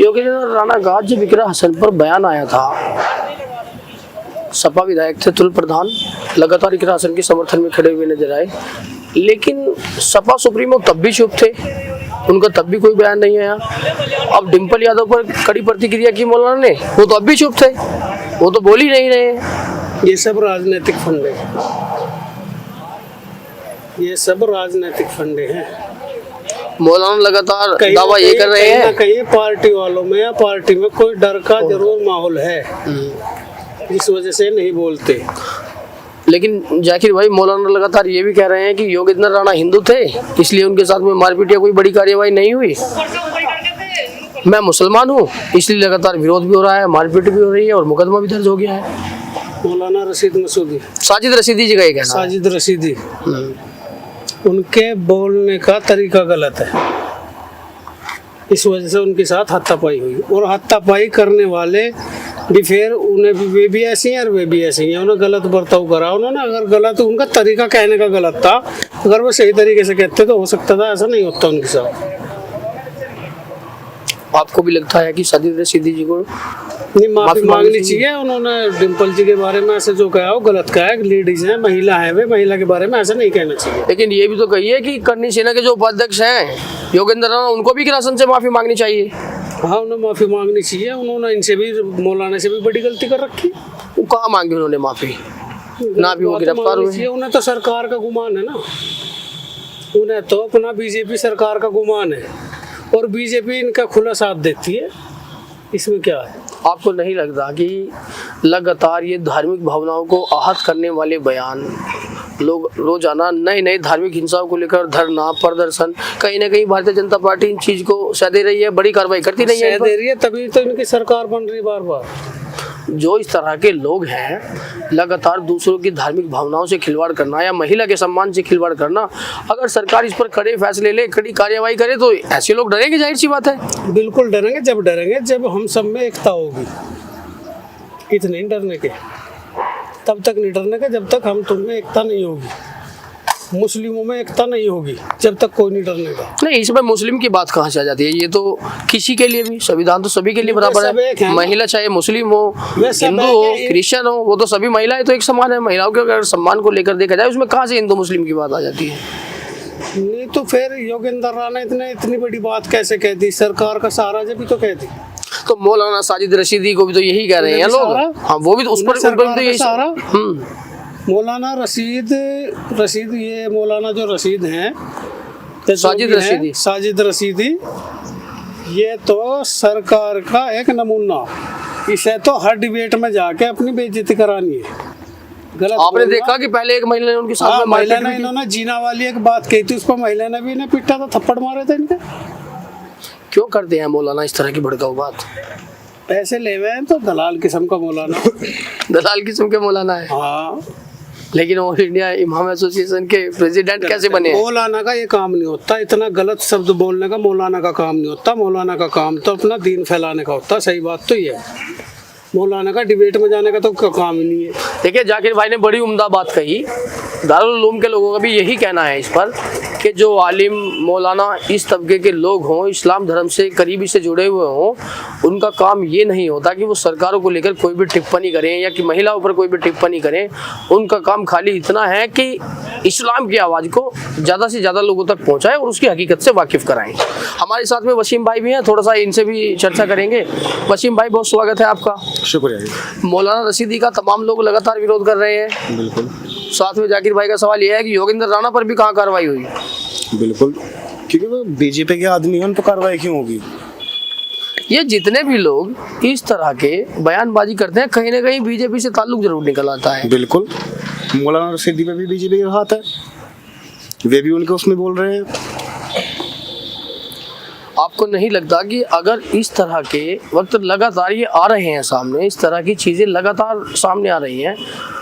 योगेंद्र राणा का जब इकरा हसन पर बयान आया था, सपा विधायक थे तुल प्रधान, लगातार इकरा हसन के समर्थन में खड़े हुए नजर आए, लेकिन सपा सुप्रीमो तब भी चुप थे, उनका तब भी कोई बयान नहीं आया। अब डिम्पल यादव पर कड़ी प्रतिक्रिया की मौलाना ने, वो तो अब भी चुप थे, वो तो बोल ही नहीं रहे। ये सब राजनीतिक फंडे, ये सब राजनीतिक फंडे हैं। मौलाना लगातार दावा ये कर रहे हैं, कहीं पार्टी वालों में या पार्टी में कोई डर का जरूर माहौल है, जिस वजह से नहीं बोलते। लेकिन जाकिर भाई, मौलाना लगातार ये भी कह रहे हैं कि योगेंद्र राणा हिंदू थे, इसलिए उनके साथ में मारपीट या कोई बड़ी कार्यवाही नहीं हुई। मैं मुसलमान हूँ, इसलिए लगातार विरोध भी हो रहा है, मारपीट भी हो रही है और मुकदमा भी दर्ज हो गया है। मौलाना रशीद मसूदी, साजिद रशीदी जी का ये कहना है। साजिद रशीदी, उनके बोलने का तरीका गलत है, इस वजह से उनके साथ हाथापाई हुई। और हाथापाई करने वाले भी फिर उन्हें भी, वे भी ऐसी हैं और वे भी ऐसी हैं। उन्हें गलत बर्ताव करा उन्होंने। अगर गलत, उनका तरीका कहने का गलत था, अगर वो सही तरीके से कहते तो हो सकता था, ऐसा नहीं होता उनके साथ। आपको भी लगता है कि साजिद रशीदी जी को नहीं, माफी मांगनी चाहिए। उन्होंने डिम्पल जी के बारे में ऐसे जो कहा वो गलत कहा है। लेडीज है, महिला है, वे महिला के बारे में ऐसा नहीं कहना चाहिए। लेकिन ये भी तो कहिए कि करनी सेना के जो उपाध्यक्ष हैं योगेंद्र राणा, उनको भी हिरासत से माफी मांगनी चाहिए। हाँ, उन्हें माफी मांगनी चाहिए। उन्होंने इनसे भी, मौलाना से भी बड़ी गलती कर रखी। वो कहाँ मांगी उन्होंने माफी? ना भी वो गिरफ्तार हुए। उन्हें तो सरकार का गुमान है ना, उन्हें तो अपना बीजेपी सरकार का गुमान है और बीजेपी इनका खुला साथ देती है। इसमें क्या है? आपको नहीं लगता कि लगातार ये धार्मिक भावनाओं को आहत करने वाले बयान, लोग रोजाना नए नए धार्मिक हिंसाओं को लेकर धरना प्रदर्शन, कहीं ना कहीं भारतीय जनता पार्टी इन चीज को सह दे रही है, बड़ी कार्रवाई करती नहीं है, दे रही है, तभी तो इनकी सरकार बन रही बार बार। जो इस तरह के लोग हैं, लगातार दूसरों की धार्मिक भावनाओं से खिलवाड़ करना या महिला के सम्मान से खिलवाड़ करना, अगर सरकार इस पर कड़े फैसले ले, कड़ी कार्यवाही करे तो ऐसे लोग डरेंगे, जाहिर सी बात है। बिल्कुल डरेंगे। जब हम सब में एकता होगी। इतने डरने के, तब तक नहीं डरने के जब तक हम तुम में एकता नहीं होगी। मुस्लिमों में एकता नहीं होगी जब तक कोई नहीं डरने का। नहीं, इसमें मुस्लिम की बात कहाँ से आ जाती है? ये तो किसी के लिए भी, संविधान तो सभी के लिए बराबर है। महिला चाहे मुस्लिम हो, हिंदू हो, क्रिश्चियन हो, वो तो सभी महिलाएं तो एक समान है। महिलाओं के अगर सम्मान को लेकर देखा जाए, उसमें कहाँ से हिंदू मुस्लिम की बात आ जाती है? नहीं तो फिर योगेंद्र राणा इतनी बड़ी बात कैसे कह दी? सरकार का सहारा जब भी तो कह दी। तो मौलाना साजिद रशीदी को भी तो यही कह रहे हैं लोग। हाँ, वो भी तो उस पर तो यही। मौलाना रशीद, ये मौलाना जो रशीद हैं, साजिद रशीदी, ये तो सरकार का एक नमूना। इसे तो हर डिबेट में जाके अपनी बेइज्जती करानी है। गलत आपने देखा कि पहले एक महिला ने उनके साथ में महिला ने, इन्होंने जीना वाली एक बात कही थी, उस पर महिला ने भी इन्हें पिटा था, थप्पड़ मारे थे इनके। क्यों करते हैं मौलाना इस तरह की भड़काऊ बात? पैसे ले हुए हैं तो दलाल किस्म का मौलाना। दलाल किस्म के मौलाना है। हाँ, लेकिन ऑल इंडिया इमाम एसोसिएशन के प्रेसिडेंट कैसे बने? मौलाना का ये काम नहीं होता, इतना गलत शब्द बोलने का मौलाना का काम नहीं होता। मौलाना का काम तो अपना दीन फैलाने का होता। सही बात तो ये है। मौलाना का डिबेट में जाने का तो काम ही नहीं है। देखिए, जाकिर भाई ने बड़ी उम्दा बात कही। दारुल उलूम के लोगों का भी यही कहना है इस पर कि जो आलिम मौलाना इस तबके के लोग हों, इस्लाम धर्म से करीबी से जुड़े हुए हों, उनका काम ये नहीं होता कि वो सरकारों को लेकर कोई भी टिप्पणी करें या कि महिलाओं पर कोई भी टिप्पणी करें। उनका काम खाली इतना है कि इस्लाम की आवाज़ को ज़्यादा से ज़्यादा लोगों तक पहुँचाएं और उसकी हकीकत से वाकिफ़ कराएं। हमारे साथ में वसीम भाई भी हैं, थोड़ा सा इनसे भी चर्चा करेंगे। वसीम भाई, बहुत स्वागत है आपका। शुक्रिया। मौलाना रशीदी का तमाम लोग लगातार विरोध कर रहे हैं। बिल्कुल। साथ में जाकिर भाई का सवाल यह है कि योगेंद्र राणा पर भी कहाँ कार्रवाई हुई? बिल्कुल, क्योंकि वो बीजेपी के आदमी हैं, उन पर कार्रवाई क्यों होगी? ये जितने भी लोग इस तरह के बयानबाजी करते हैं, कहीं ना कहीं बीजेपी से ताल्लुक जरूर निकल आता है। बिल्कुल, मौलाना रशीदी पे भी बीजेपी का हाथ है, वे भी उनके उसमें बोल रहे हैं। आपको नहीं लगता कि अगर इस तरह के वक्त लगातार ये आ रहे हैं सामने, इस तरह की चीज़ें लगातार सामने आ रही हैं,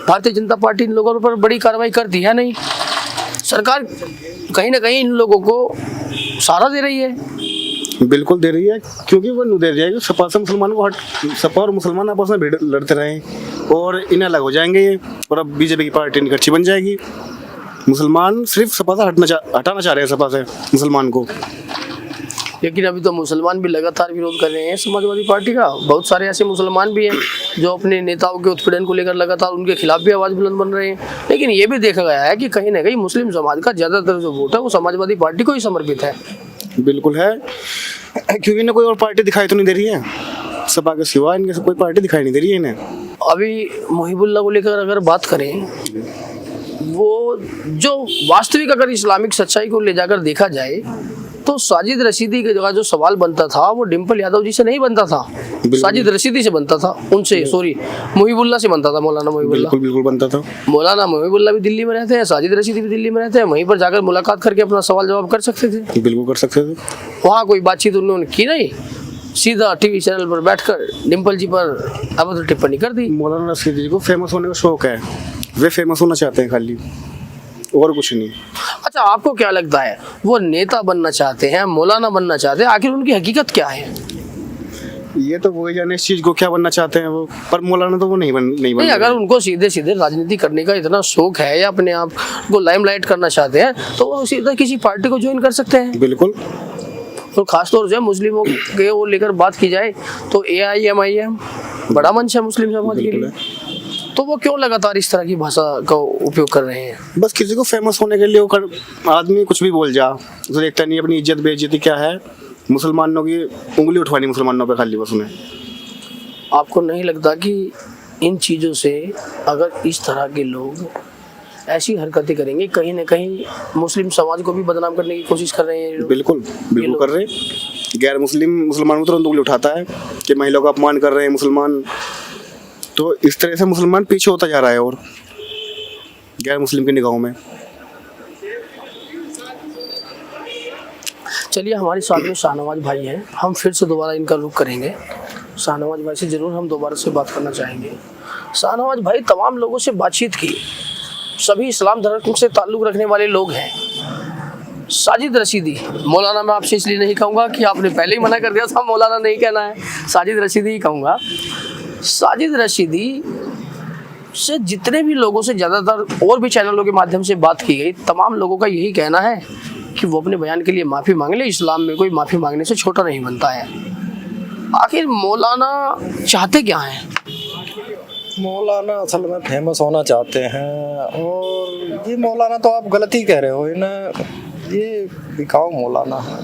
भारतीय जनता पार्टी इन लोगों पर बड़ी कार्रवाई करती है नहीं? सरकार कहीं ना कहीं इन लोगों को सहारा दे रही है। बिल्कुल दे रही है, क्योंकि वो नहीं दे रही है। सपा से मुसलमान को सपा और मुसलमान आपस में लड़ते रहे और इन्हें अलग हो जाएंगे ये, और अब बीजेपी की पार्टी इनकी अच्छी बन जाएगी। मुसलमान सिर्फ सपा से हटाना चाह रहे हैं, सपा से मुसलमान को। लेकिन अभी तो मुसलमान भी लगातार विरोध कर रहे हैं समाजवादी पार्टी का। बहुत सारे ऐसे मुसलमान भी हैं जो अपने नेताओं के उत्पीड़न को लेकर लगातार उनके खिलाफ भी आवाज़ बुलंद बन रहे हैं। लेकिन ये भी देखा गया है कि कहीं ना कहीं मुस्लिम समाज का ज़्यादातर जो वोट है वो समाजवादी पार्टी को ही समर्पित है। बिल्कुल है, क्योंकि इन्हें कोई और पार्टी दिखाई तो नहीं दे रही है। सपा के सिवा इनके कोई पार्टी दिखाई नहीं दे रही है इन्हें। अभी मुहिबुल्लाह को लेकर अगर बात करें, वो जो वास्तविक अगर इस्लामिक सच्चाई को ले जाकर देखा जाए तो साजिद रशीदी का जो सवाल बनता था वो डिम्पल यादव जी से नहीं बनता था, साजिद रशीदी से बनता था, उनसे सॉरी मुहिबुल्लाह से बनता था, मौलाना मुहिबुल्लाह। बिल्कुल बिल्कुल बनता था। मौलाना मुहिबुल्लाह भी दिल्ली में रहते हैं, साजिद रशीदी भी दिल्ली में रहते हैं, वहीं पर जाकर मुलाकात करके अपना सवाल जवाब कर सकते थे। बिल्कुल कर सकते थे। वहाँ कोई बातचीत उन्होंने की नहीं, सीधा टीवी चैनल पर बैठकर डिम्पल जी पर अभद्र टिप्पणी कर दी। मौलाना रशीदी जी को फेमस होने का शौक है, वे फेमस होना चाहते हैं खाली, और कुछ नहीं। अच्छा, आपको क्या लगता है वो नेता बनना चाहते हैं, मौलाना बनना चाहते हैं, आखिर उनकी हकीकत क्या है? ये तो वही जाने इस चीज को क्या बनना चाहते हैं वो, पर मौलाना तो वो नहीं नहीं, अगर उनको सीधे सीधे राजनीति करने का इतना शौक है या अपने आप को लाइमलाइट करना चाहते हैं तो वो सीधा किसी पार्टी को ज्वाइन कर सकते हैं। बिल्कुल। और खासतौर से मुस्लिमों के वो लेकर बात की जाए तो AIM बड़ा मंच है मुस्लिम समाज के लिए, तो वो क्यों लगातार इस तरह की भाषा का उपयोग कर रहे हैं? बस किसी को फेमस होने के लिए वो आदमी कुछ भी बोल जा, तो देखता नहीं अपनी इज्जत बेइज्जती क्या है, मुसलमानों की उंगली उठवानी मुसलमानों पे खाली बस उन्हें। आपको नहीं लगता कि इन चीज़ों से अगर इस तरह के लोग ऐसी हरकतें करेंगे कहीं ना कहीं मुस्लिम समाज को भी बदनाम करने की कोशिश कर रहे हैं? बिल्कुल बिल्कुल कर रहे हैं। गैर मुसलमानों को तुरंत उंगली उठाता है कि महिलाओं का अपमान कर रहे हैं मुसलमान, तो इस तरह से मुसलमान पीछे होता जा रहा है और गैर मुस्लिम की निगाहों में। चलिए, हमारे साथ में शाहनवाज भाई हैं, हम फिर से दोबारा इनका रुख करेंगे। शाहनवाज भाई से ज़रूर हम दोबारा से बात करना चाहेंगे। शाहनवाज भाई, तमाम लोगों से बातचीत की, सभी इस्लाम धर्म से ताल्लुक़ रखने वाले लोग हैं। साजिद रशीदी, मौलाना मैं आपसे इसलिए नहीं कहूँगा कि आपने पहले ही मना कर दिया था, मौलाना नहीं कहना है, साजिद रशीदी ही कहूँगा। साजिद रशीदी से जितने भी लोगों से ज़्यादातर और भी चैनलों के माध्यम से बात की गई, तमाम लोगों का यही कहना है कि वो अपने बयान के लिए माफ़ी मांग ले, इस्लाम में कोई माफ़ी मांगने से छोटा नहीं बनता है। आखिर मौलाना चाहते क्या हैं? मौलाना असल में फेमस होना चाहते हैं, और ये मौलाना तो आप गलत ही कह रहे हो, इन्हें ये दिखाओ मौलाना है।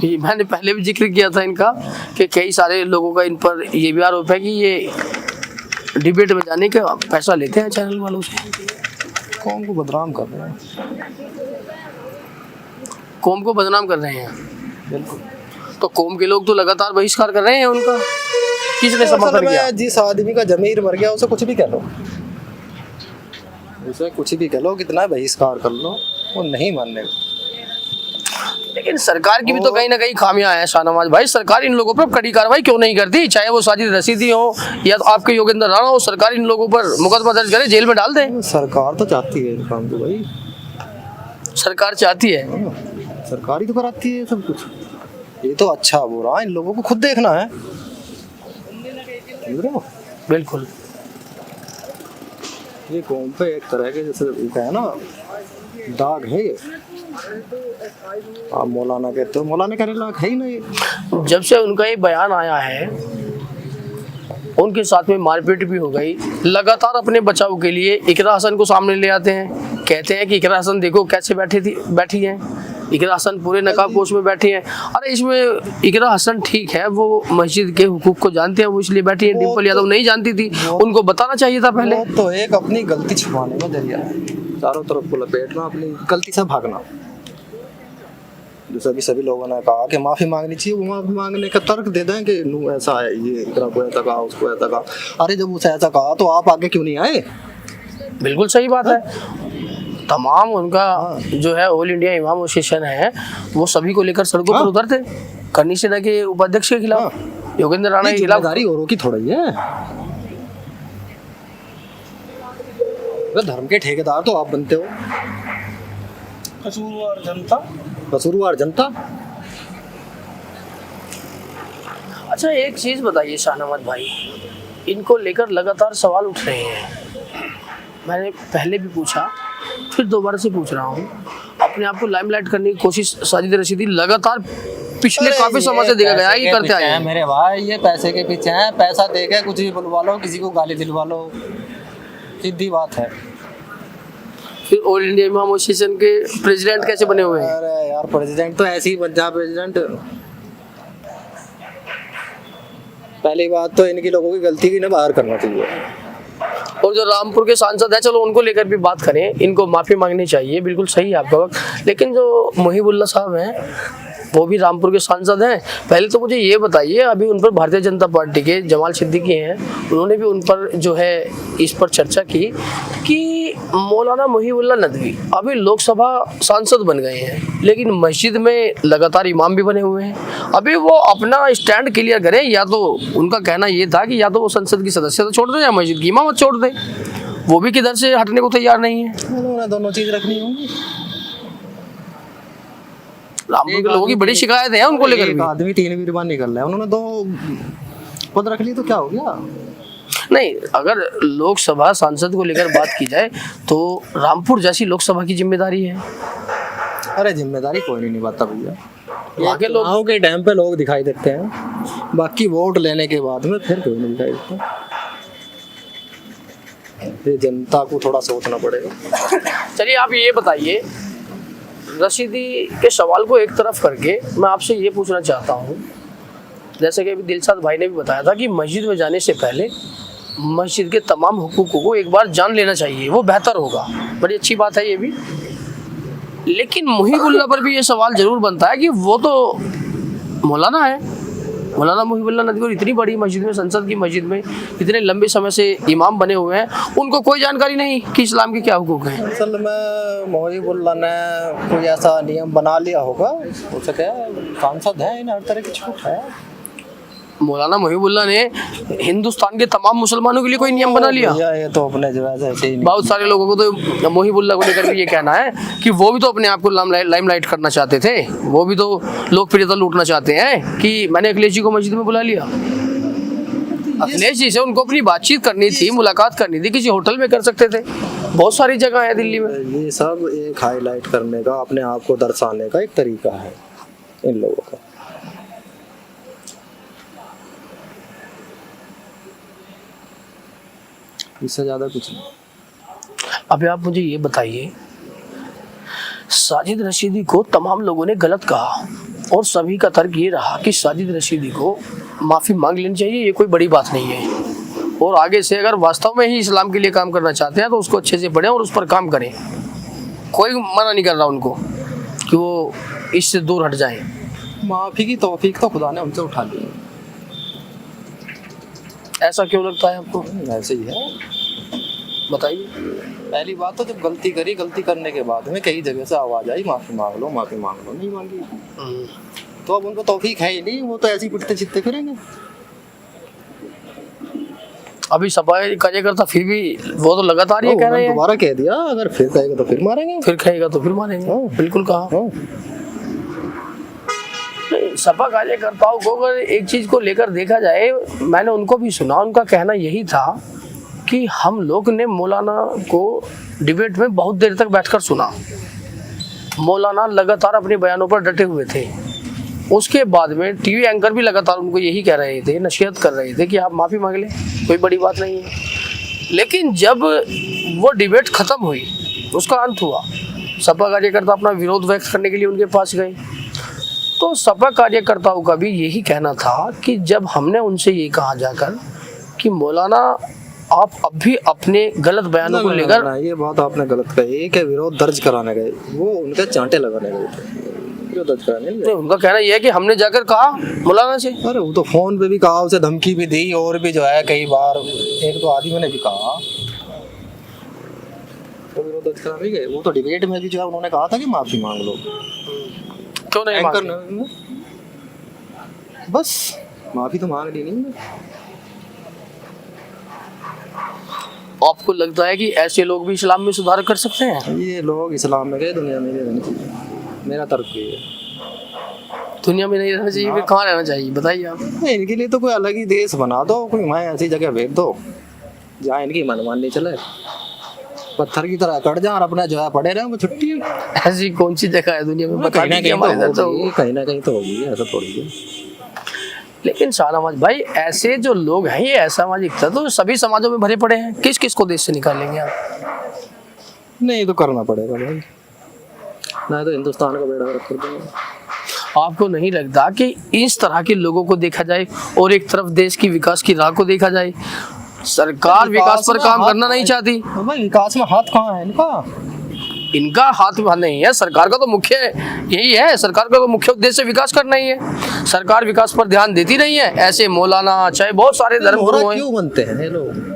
ये मैंने पहले भी जिक्र किया था इनका कि कई सारे लोगों का इन पर ये भी आरोप है कि ये डिबेट में जाने का पैसा लेते हैं चैनल वालों से, कौम को बदनाम कर रहे हैं। कौम को बदनाम कर रहे हैं। बिल्कुल। तो कौम के लोग तो लगातार बहिष्कार कर रहे हैं उनका, किसने समर्थन किया? जिस आदमी का जमीर मर गया उसे कुछ भी कह लो, उसे कुछ भी कह लो, कितना बहिष्कार कर लो, वो नहीं मानने। लेकिन सरकार की भी तो कहीं ना कहीं खामियां हैं शाहनवाज भाई। सरकार इन लोगों पर कड़ी कार्रवाई क्यों नहीं करती? चाहे वो साजिद रशीदी हो या तो आपके योगेंद्र राणा हो, सरकार इन लोगों पर मुकदमा दर्ज करे, जेल में डाल दे। सरकार तो चाहती है इस काम को भाई, सरकार चाहती है, सरकार ही तो कराती है सब कुछ। ये तो अच्छा बुरा इन लोगों को खुद देखना है। बिल्कुल। ये कौम पे एक तरह के जैसे है ना दाग है ये। आप मौलाना कहते हो, मौलाना कहने लायक है ही नहीं। जब से उनका ये बयान आया है उनके साथ में मारपीट भी हो गई। लगातार अपने बचाव के लिए इकरा हसन को सामने ले आते हैं, कहते हैं कि इकरा हसन देखो कैसे बैठी है, इकरा हसन पूरे नकाबपोश में बैठी है। अरे इसमें इकरा हसन ठीक है, वो मस्जिद के हुकूक को जानते हैं, वो इसलिए बैठी है। डिम्पल यादव नहीं जानती थी, उनको बताना चाहिए था पहले। तो एक अपनी गलती छुपाने का जरिया है, चारों तरफ को लपेटना, अपनी गलती से भागना। जैसा कि सभी लोगों ने कहा कि माफी मांगनी चाहिए, वो माफी मांगने का तर्क दे दें कि नू ऐसा है, ये इकरा को ऐसा कहा, उसको ऐसा कहा। अरे जब उसे ऐसा कहा तो आप आगे क्यों नहीं आए? बिल्कुल सही बात है। तमाम उनका जो है ऑल इंडिया इमाम एसोसिएशन है, वो सभी को लेकर सड़कों पर उतरते, करनी सेना के उपाध्यक्ष के खिलाफ, योगेंद्र राणा के खिलाफ। जिम्मेदारी औरों की थोड़ी है, धर्म के ठेकेदार तो आप बनते हो। कसूरवार जनता, कसूरवार जनता। अच्छा, एक चीज बताइए शाहनवाज भाई, इनको लेकर लगातार सवाल उठ रहे हैं। मैंने पहले भी पूछा, फिर दोबारा से पूछ रहा हूँ, अपने आप को लाइमलाइट करने की कोशिश साजिद रशीदी लगातार पिछले काफी समय से देखा गया है, ये करते आए हैं। मेरे भाई ये पैसे के पीछे हैं, पैसा देके कुछ भी बुलवा लो, किसी को गाली दिलवा लो, सीधी बात है। फिर ऑल इंडिया इमाम एसोसिएशन के प्रेसिडेंट कैसे बने हुए हैं? अरे यार, प्रेसिडेंट तो ऐसे ही बन जा प्रेसिडेंट। पहली बात तो इनकी लोगों की गलती की ना बाहर करना चाहिए। और जो रामपुर के सांसद है, चलो उनको लेकर भी बात करें, इनको माफी मांगनी चाहिए, बिल्कुल सही है आपका वक्त। लेकिन जो मुहिबुल्ला साहब हैं वो भी रामपुर के सांसद हैं। पहले तो मुझे ये बताइए, अभी उन पर भारतीय जनता पार्टी के जमाल सिद्दीकी हैं, उन्होंने भी उन पर जो है इस पर चर्चा की कि मौलाना मुहिबुल्ला नदवी अभी लोकसभा सांसद बन गए हैं, लेकिन मस्जिद में लगातार इमाम भी बने हुए हैं। अभी वो अपना स्टैंड क्लियर करें, या तो उनका कहना ये था कि या तो वो संसद की सदस्यता छोड़ दें या मस्जिद की इमामत छोड़ दें, वो भी किधर से हटने को तैयार नहीं है। उन्होंने दोनों चीज रखनी होंगी। रामपुर के लोगों की बड़ी शिकायत है उनको लेकर एक भी। आदमी 3 वीरवान निकल रहा है, उन्होंने 2 पद रख लिए तो क्या हो गया। नहीं, अगर लोकसभा सांसद को लेकर बात की जाए तो रामपुर जैसी लोकसभा की जिम्मेदारी है। अरे जिम्मेदारी कोई नहीं निभाता भैया, वहाँ के लोग चुनाव के टाइम पे लोग दिखाई देते हैं, बाकी वोट लेने के बाद में फिर कोई नहीं दिखाई देता। ये जनता को थोड़ा सोचना पड़ेगा। चलिए आप ये बताइए, रशीदी के सवाल को एक तरफ करके मैं आपसे ये पूछना चाहता हूँ, जैसे कि अभी दिलशाद भाई ने भी बताया था कि मस्जिद में जाने से पहले मस्जिद के तमाम हुकूकों को एक बार जान लेना चाहिए, वो बेहतर होगा। बड़ी अच्छी बात है ये भी। लेकिन मुहिबुल्ला पर भी ये सवाल जरूर बनता है कि वो तो मौलाना है, मौलाना मुहिबुल्ला नदवी इतनी बड़ी मस्जिद में, संसद की मस्जिद में इतने लंबे समय से इमाम बने हुए हैं, उनको कोई जानकारी नहीं कि इस्लाम के क्या हुकूक हैं। असल में मुहिबुल्ला ने कोई ऐसा नियम बना लिया होगा, हो सके सांसद है, इन हर तरह की छूट है। मौलाना मुहिबुल्ला ने हिंदुस्तान के तमाम मुसलमानों के लिए कोई नियम बना लिया। ये तो अपने जो है ऐसे ही बहुत सारे लोगों को तो मुहिबुल्ला को लेकर भी ये कहना है कि वो भी तो अपने आप को लाइमलाइट करना चाहते थे, वो भी तो लोकप्रियता लूटना चाहते हैं कि मैंने अखिलेश जी को मस्जिद में बुला लिया। अखिलेश जी से उनको अपनी बातचीत करनी थी, मुलाकात करनी थी, किसी होटल में कर सकते थे, बहुत सारी जगह है दिल्ली में। ये सब एक हाईलाइट करने का, अपने आप को दर्शाने का एक तरीका है इन लोगों का। इससे ज्यादा कुछ नहीं। अभी आप मुझे ये बताइए, साजिद रशीदी को तमाम लोगों ने गलत कहा और सभी का तर्क ये रहा कि साजिद रशीदी को माफ़ी मांग लेनी चाहिए, ये कोई बड़ी बात नहीं है, और आगे से अगर वास्तव में ही इस्लाम के लिए काम करना चाहते हैं तो उसको अच्छे से पढ़ें और उस पर काम करें। कोई मना नहीं कर रहा उनको कि वो इससे दूर हट जाएं। माफी की तौफीक तो खुदा ने उनसे उठा ली। ऐसा क्यों लगता है आपको? ऐसे ही है। बताइए। पहली बात तो जब गलती करी, गलती करने के बाद में कई जगह से आवाज आई माफी मांग लो, माफी मांग लो, नहीं मांगी तो अब उनको तौफीक है ही नहीं, वो तो ऐसे ही पिटते चित्ते करेंगे। अभी सफाई कार्यकर्ता फिर भी वो तो लगातार ये कह रहे हैं, दोबारा कह दिया, अगर फिर कहेगा तो फिर मारेंगे, फिर कहेगा तो फिर मारेंगे। हाँ। बिल्कुल कहा। हाँ। सपा कार्यकर्ताओं को अगर एक चीज को लेकर देखा जाए, मैंने उनको भी सुना, उनका कहना यही था कि हम लोग ने मौलाना को डिबेट में बहुत देर तक बैठकर सुना, मौलाना लगातार अपने बयानों पर डटे हुए थे। उसके बाद में टीवी एंकर भी लगातार उनको यही कह रहे थे, नसीहत कर रहे थे कि आप माफ़ी मांग लें, कोई बड़ी बात नहीं है। लेकिन जब वो डिबेट ख़त्म हुई, उसका अंत हुआ, सपा कार्यकर्ता अपना विरोध व्यक्त करने के लिए उनके पास गए, तो सपा कार्यकर्ताओं का भी यही कहना था कि जब हमने उनसे ये कहा जाकर कि मौलाना आप अब भी अपने गलत बयानों को लेकर, ये बात आपने गलत कही कि विरोध दर्ज कराने गए, वो उनके चांटे लगाने गए थे, विरोध दर्ज कराने नहीं गए। उनका कहना यह है कि हमने जाकर कहा मौलाना से। अरे वो तो फोन पे भी कहा, उसे धमकी भी दी, और भी जो है कई बार एक दो आदमी ने भी कहा, तो विरोध दर्ज कराने गए। वो तो डिबेट में भी जो है उन्होंने कहा था कि माफी मांग लो, क्यों नहीं एंकर मांगे? ने बस माफी तो मांग ली नहीं। आपको लगता है कि ऐसे लोग भी इस्लाम में सुधार कर सकते हैं? ये लोग इस्लाम में गए, दुनिया में नहीं रहना चाहिए, मेरा तर्क ये है। दुनिया में नहीं रहना चाहिए, फिर कहाँ रहना चाहिए बताइए आप? इनके लिए तो कोई अलग ही देश बना दो, कोई वहाँ ऐसी जगह भेज दो जहाँ इनकी मनमानी चले, पत्थर की तरह कट जाए और अपना जो है पड़े रहे, वो छुट्टी है। ऐसी कौन सी जगह है दुनिया में? कहीं ना कहीं तो होगी, कहीं ना कहीं तो होगी, ऐसा थोड़ी है। लेकिन शाहनवाज भाई, ऐसे जो लोग हैं, ये असामाजिकता तो सभी समाजों में भरे पड़े हैं, किस किस को देश से निकालेंगे आप? नहीं तो करना पड़ेगा भाई, नहीं तो हिंदुस्तान का बेड़ा गर्क कर देंगे। आपको नहीं लगता कि इस तरह के लोगों को देखा जाए और एक तरफ देश की विकास की राह को देखा जाए, सरकार विकास पर काम करना नहीं चाहती। भाई विकास में हाथ कहाँ है इनका? इनका हाथ वहाँ नहीं है। सरकार का तो मुख्य यही है, सरकार का तो मुख्य उद्देश्य विकास करना ही है। सरकार विकास पर ध्यान देती नहीं है। ऐसे मौलाना चाहे बहुत सारे धर्म गुरु हैं, क्यों बनते हैं ये लोग?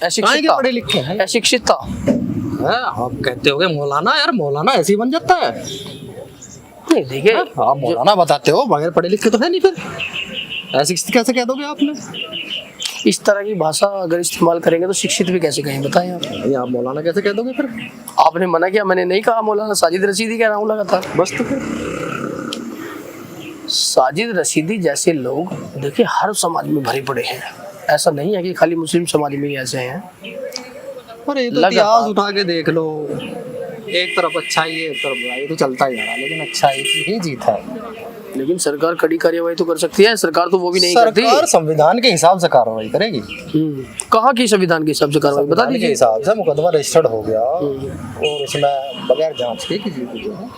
काहे के पढ़े लिखे हैं? अशिक्षितता। आप कहते होगे मौलाना, यार मौलाना ऐसे ही बन जाता है। नहीं देखिए, आप मौलाना बताते हो, बगैर पढ़े लिखे तो है नहीं, फिर अशिक्षित कैसे कह दोगे आपने? इस तरह की भाषा अगर इस्तेमाल करेंगे तो शिक्षित भी कैसे कहें, बताएं आप। ये आप मौलाना कैसे कह दोगे फिर? आपने मना किया, मैंने नहीं कहा। मौलाना साजिद रशीदी कह रहा हूँ लगातार। बस तो फिर साजिद रशीदी जैसे लोग देखिए हर समाज में भरे पड़े हैं। ऐसा नहीं है कि खाली मुस्लिम समाज में ही ऐसे हैं। पर ये तो इतिहास उठा के देख लो, एक तरफ अच्छाई है, एक तरफ बुराई, तो चलता ही आ रहा है, लेकिन अच्छाई की ही जीत है। लेकिन सरकार कड़ी कार्यवाही तो कर सकती है। सरकार तो वो भी नहीं करती। सरकार संविधान के हिसाब से कार्रवाई करेगी। कहाँ की संविधान के हिसाब से कार्रवाई बता संविधान के दीजिए। हिसाब से मुकदमा रजिस्टर्ड हो गया और उसमें बगैर जांच के किसी को जो है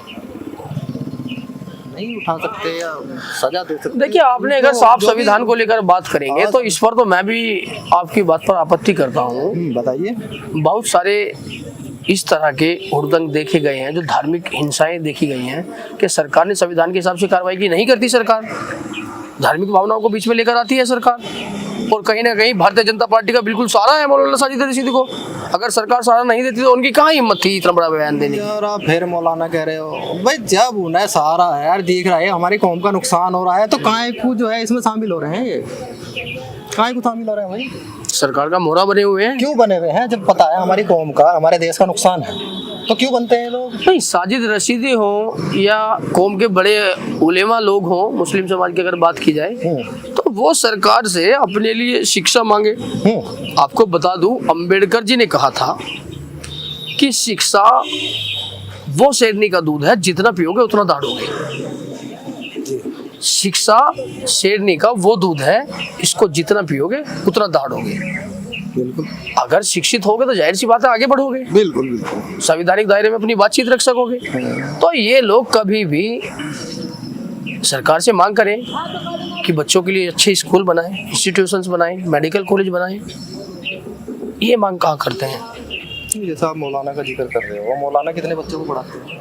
नहीं उठा सकते या सजा दे सकते। देखिए, आपने अगर साफ संविधान को लेकर बात करेंगे तो इस पर तो मैं भी आपकी बात पर आपत्ति करता हूँ। बताइए। बहुत सारे इस तरह के हुड़दंग देखे गए हैं, जो धार्मिक हिंसाएं देखी गई हैं कि सरकार ने संविधान के हिसाब से कार्रवाई की नहीं करती। सरकार धार्मिक भावनाओं को बीच में लेकर आती है सरकार, और कहीं ना कहीं भारतीय जनता पार्टी का बिल्कुल सहारा है मौलाना साजिद रशीदी को। अगर सरकार सहारा नहीं देती तो उनकी कहाँ हिम्मत थी इतना बड़ा बयान देने की। यार आप फिर मौलाना कह रहे हो भाई, जब उन्हें सहारा है यार, दिख रहा है हमारी कौम का नुकसान हो रहा है, तो काहे को जो है इसमें शामिल हो रहे हैं? ये काहे को शामिल हो रहे हैं भाई? सरकार का मोहरा बने हुए हैं। क्यों बने हुए हैं? जब पता है हमारी कौम का, हमारे देश का नुकसान है, तो क्यों बनते हैं लोग? नहीं, साजिद रशीदी हो या कौम के बड़े उलेमा लोग हो, मुस्लिम समाज की अगर बात की जाए तो वो सरकार से अपने लिए शिक्षा मांगे। आपको बता दूं, अंबेडकर जी ने कहा था कि शिक्षा वो शेरनी का दूध है, जितना पियोगे उतना दाढ़ोगे। शिक्षा शेरनी का वो दूध है, इसको जितना पियोगे उतना दाढ़ोगे। बिल्कुल। अगर शिक्षित होगे तो जाहिर सी बात है आगे बढ़ोगे, बिल्कुल बिल्कुल संवैधानिक दायरे में अपनी बातचीत रख सकोगे। तो ये लोग कभी भी सरकार से मांग करें कि बच्चों के लिए अच्छे स्कूल बनाएं, इंस्टीट्यूशंस बनाएं, मेडिकल कॉलेज बनाएं, ये मांग कहाँ करते हैं। जैसा आप मौलाना का जिक्र कर रहे हो, मौलाना कितने बच्चों को पढ़ाते हैं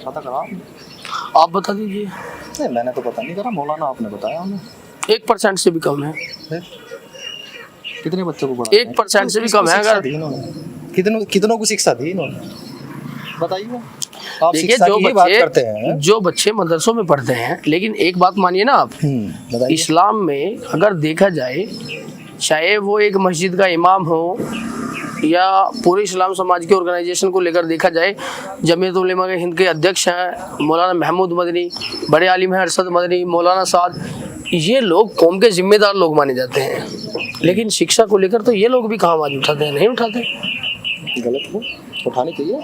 पता करा? आप बता दीजिए। नहीं, मैंने तो पता नहीं करा, मौलाना आपने बताया हमें। 1% से भी कम है। कितने बच्चों को पढ़ाते हैं? 1% से भी कम है। अगर कितनों को शिक्षा दी इन्होंने, बताइए। आप देखिए, शिक्षा की बात करते हैं। जो बच्चे मदरसों में पढ़ते हैं, लेकिन एक बात मानिए ना आप, बताइए। इस्लाम में अगर देखा जाए, चाहे वो एक मस्जिद का इमाम हो या पूरे इस्लाम समाज के ऑर्गेनाइजेशन को लेकर देखा जाए, जमीयत उलेमा के हिंद के अध्यक्ष हैं मौलाना महमूद मदनी, बड़े आलिम हैं अरशद मदनी, मौलाना साद, ये लोग कौम के जिम्मेदार लोग माने जाते हैं। लेकिन शिक्षा को लेकर तो ये लोग भी कहाँ आवाज उठाते हैं? नहीं उठाते। गलत हो, उठानी चाहिए,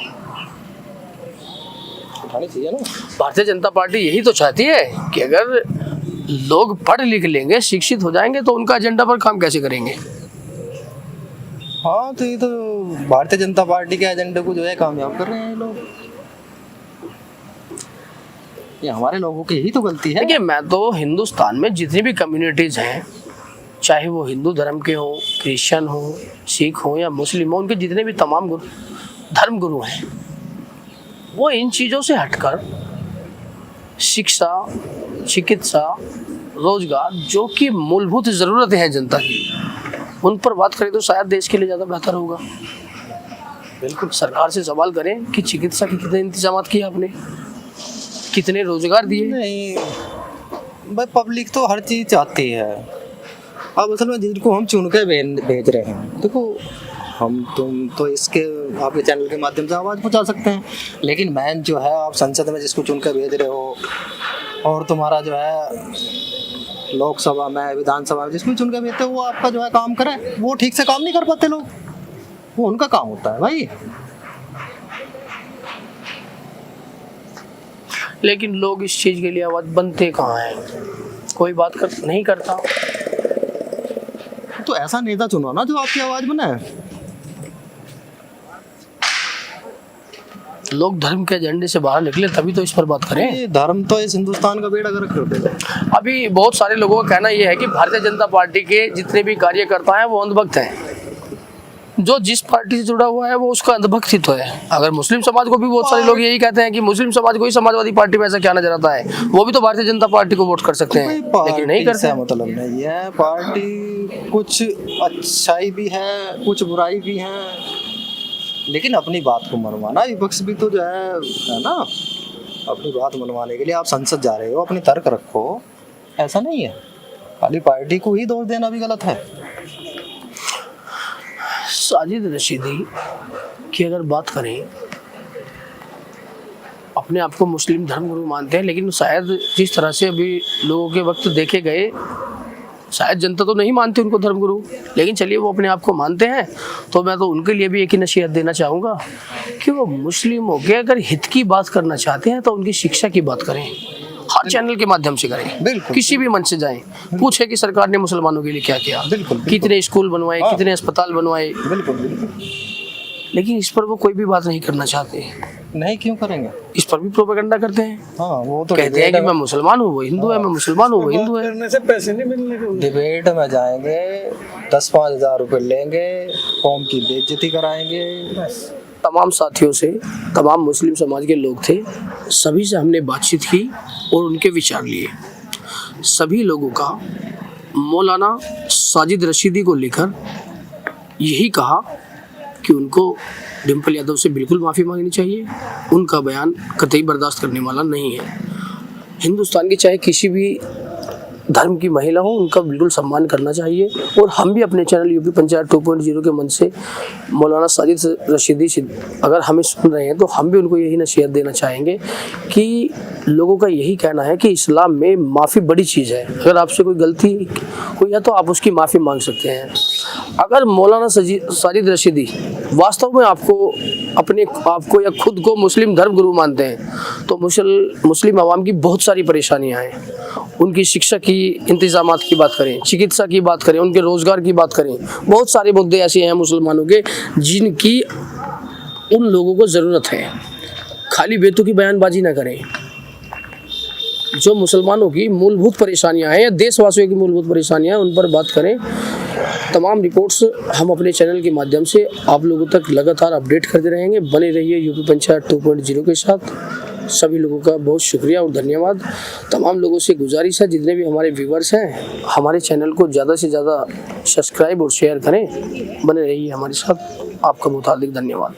उठानी चाहिए ना। भारतीय जनता पार्टी यही तो चाहती है कि अगर लोग पढ़ लिख लेंगे, शिक्षित हो जाएंगे, तो उनका एजेंडा पर काम कैसे करेंगे। हाँ, तो ये तो भारतीय जनता पार्टी के एजेंडे को जो है कामयाब कर रहे हैं ये लोग। ये हमारे लोगों की ही तो गलती है। देखिए, मैं तो हिंदुस्तान में जितनी भी कम्युनिटीज हैं, चाहे वो हिंदू धर्म के हो, क्रिश्चियन हो, सिख हो या मुस्लिम हो, उनके जितने भी तमाम धर्म गुरु हैं, वो इन चीज़ों से हटकर शिक्षा, चिकित्सा, रोजगार, जो कि मूलभूत ज़रूरतें हैं जनता की, उन पर बात करें तो शायद देश के लिए ज़्यादा बेहतर होगा। बिल्कुल। सरकार से सवाल करें कि चिकित्सा के कितने इंतजाम किए आपने, कितने रोजगार दिए। नहीं भाई, पब्लिक तो हर चीज़ चाहती है। अब असल में जिनको हम चुन के भेज रहे हैं, देखो हम तुम तो इसके आपके चैनल के माध्यम से आवाज़ पहुंचा सकते हैं, लेकिन मैन जो है आप संसद में जिसको चुन के भेज रहे हो, और तुम्हारा जो है लोकसभा में, विधानसभा में जिसको चुन के भेजते हो, वो आपका जो है काम करे, वो ठीक से काम नहीं कर पाते लोग। वो उनका काम होता है भाई। लेकिन लोग इस चीज़ के लिए आवाज़ बनते कहाँ हैं? कोई बात नहीं करता। तो ऐसा नेता चुनो ना जो आपकी आवाज़ बनाए। लोग धर्म के एजेंडे से बाहर निकले तभी तो इस पर बात करें। ये धर्म तो इस हिंदुस्तान का बेड़ा गर्क कर देगा। अभी बहुत सारे लोगों का कहना यह है कि भारतीय जनता पार्टी के जितने भी कार्यकर्ता हैं वो अंधभक्त हैं। जो जिस पार्टी से जुड़ा हुआ है वो उसका अंधभक्त ही तो है। अगर मुस्लिम समाज को भी बहुत सारे लोग यही कहते हैं कि मुस्लिम समाज को ही समाजवादी पार्टी में ऐसा क्या नजर आता है, वो भी तो भारतीय जनता पार्टी को वोट कर सकते हैं, लेकिन नहीं करते हैं। मतलब नहीं है, पार्टी कुछ अच्छाई भी है कुछ बुराई भी है, लेकिन अपनी बात को मनवाना विपक्ष भी तो जो है ना, अपनी बात मनवाने के लिए आप संसद जा रहे हो, अपनी तर्क रखो, ऐसा नहीं है खाली पार्टी को ही दोष देना भी गलत है। साजिद रशीदी की अगर बात करें, अपने आप को मुस्लिम धर्मगुरु मानते हैं, लेकिन शायद जिस तरह से अभी लोगों के वक्त देखे गए, शायद जनता तो नहीं मानती उनको धर्मगुरु, लेकिन चलिए वो अपने आप को मानते हैं, तो मैं तो उनके लिए भी एक ही नसीहत देना चाहूँगा कि वो मुस्लिमों के अगर हित की बात करना चाहते हैं तो उनकी शिक्षा की बात करें, हर चैनल के माध्यम से करें, बिल्कुल, किसी भी मंच से जाएं, पूछे कि सरकार ने मुसलमानों के लिए क्या किया, कितने स्कूल बनवाए, कितने अस्पताल बनवाए, लेकिन इस पर वो कोई भी बात नहीं करना चाहते। नहीं, क्यों करेंगे? इस पर भी प्रोपेगेंडा करते हैं। हाँ, वो तो कहते हैं कि मैं मुसलमान हूँ वो हिंदू है, मैं मुसलमान हूँ वो हिंदू है। करने से पैसे नहीं मिलने। डिबेट में जाएंगे, 10-5 हज़ार रुपये लेंगे, कौम की बेइज्जती कराएंगे। तमाम साथियों से, तमाम मुस्लिम समाज के लोग थे, सभी से हमने बातचीत की और उनके विचार लिए। सभी लोगों का मौलाना साजिद रशीदी को लेकर यही कहा कि उनको डिम्पल यादव से बिल्कुल माफ़ी मांगनी चाहिए, उनका बयान कतई बर्दाश्त करने वाला नहीं है। हिंदुस्तान की चाहे किसी भी धर्म की महिला हो, उनका बिल्कुल सम्मान करना चाहिए। और हम भी अपने चैनल यूपी पंचायत 2.0 के मंच से मौलाना साजिद रशीदी से अगर हमें सुन रहे हैं तो हम भी उनको यही नसीहत देना चाहेंगे कि लोगों का यही कहना है कि इस्लाम में माफ़ी बड़ी चीज़ है। अगर आपसे कोई गलती हुई है तो आप उसकी माफ़ी मांग सकते हैं। अगर मौलाना साजिद रशीदी वास्तव में अपने आपको या खुद को मुस्लिम धर्म गुरु मानते हैं तो मुस्लिम आवाम की बहुत सारी परेशानियां हैं। उनकी शिक्षा की इंतजामात की बात करें, चिकित्सा की बात करें, उनके रोज़गार की बात करें, बहुत सारे मुद्दे ऐसे हैं मुसलमानों के जिनकी उन लोगों को ज़रूरत है। खाली बेतुकी बयानबाजी ना करें। जो मुसलमानों की मूलभूत परेशानियां हैं या देशवासियों की मूलभूत परेशानियां हैं उन पर बात करें। तमाम रिपोर्ट्स हम अपने चैनल के माध्यम से आप लोगों तक लगातार अपडेट करते रहेंगे। बने रहिए यूपी पंचायत 2.0 के साथ। सभी लोगों का बहुत शुक्रिया और धन्यवाद। तमाम लोगों से गुजारिश है, जितने भी हमारे व्यूवर्स हैं, हमारे चैनल को ज़्यादा से ज़्यादा सब्सक्राइब और शेयर करें। बने रहिए हमारे साथ। आपका बहुत हार्दिक धन्यवाद।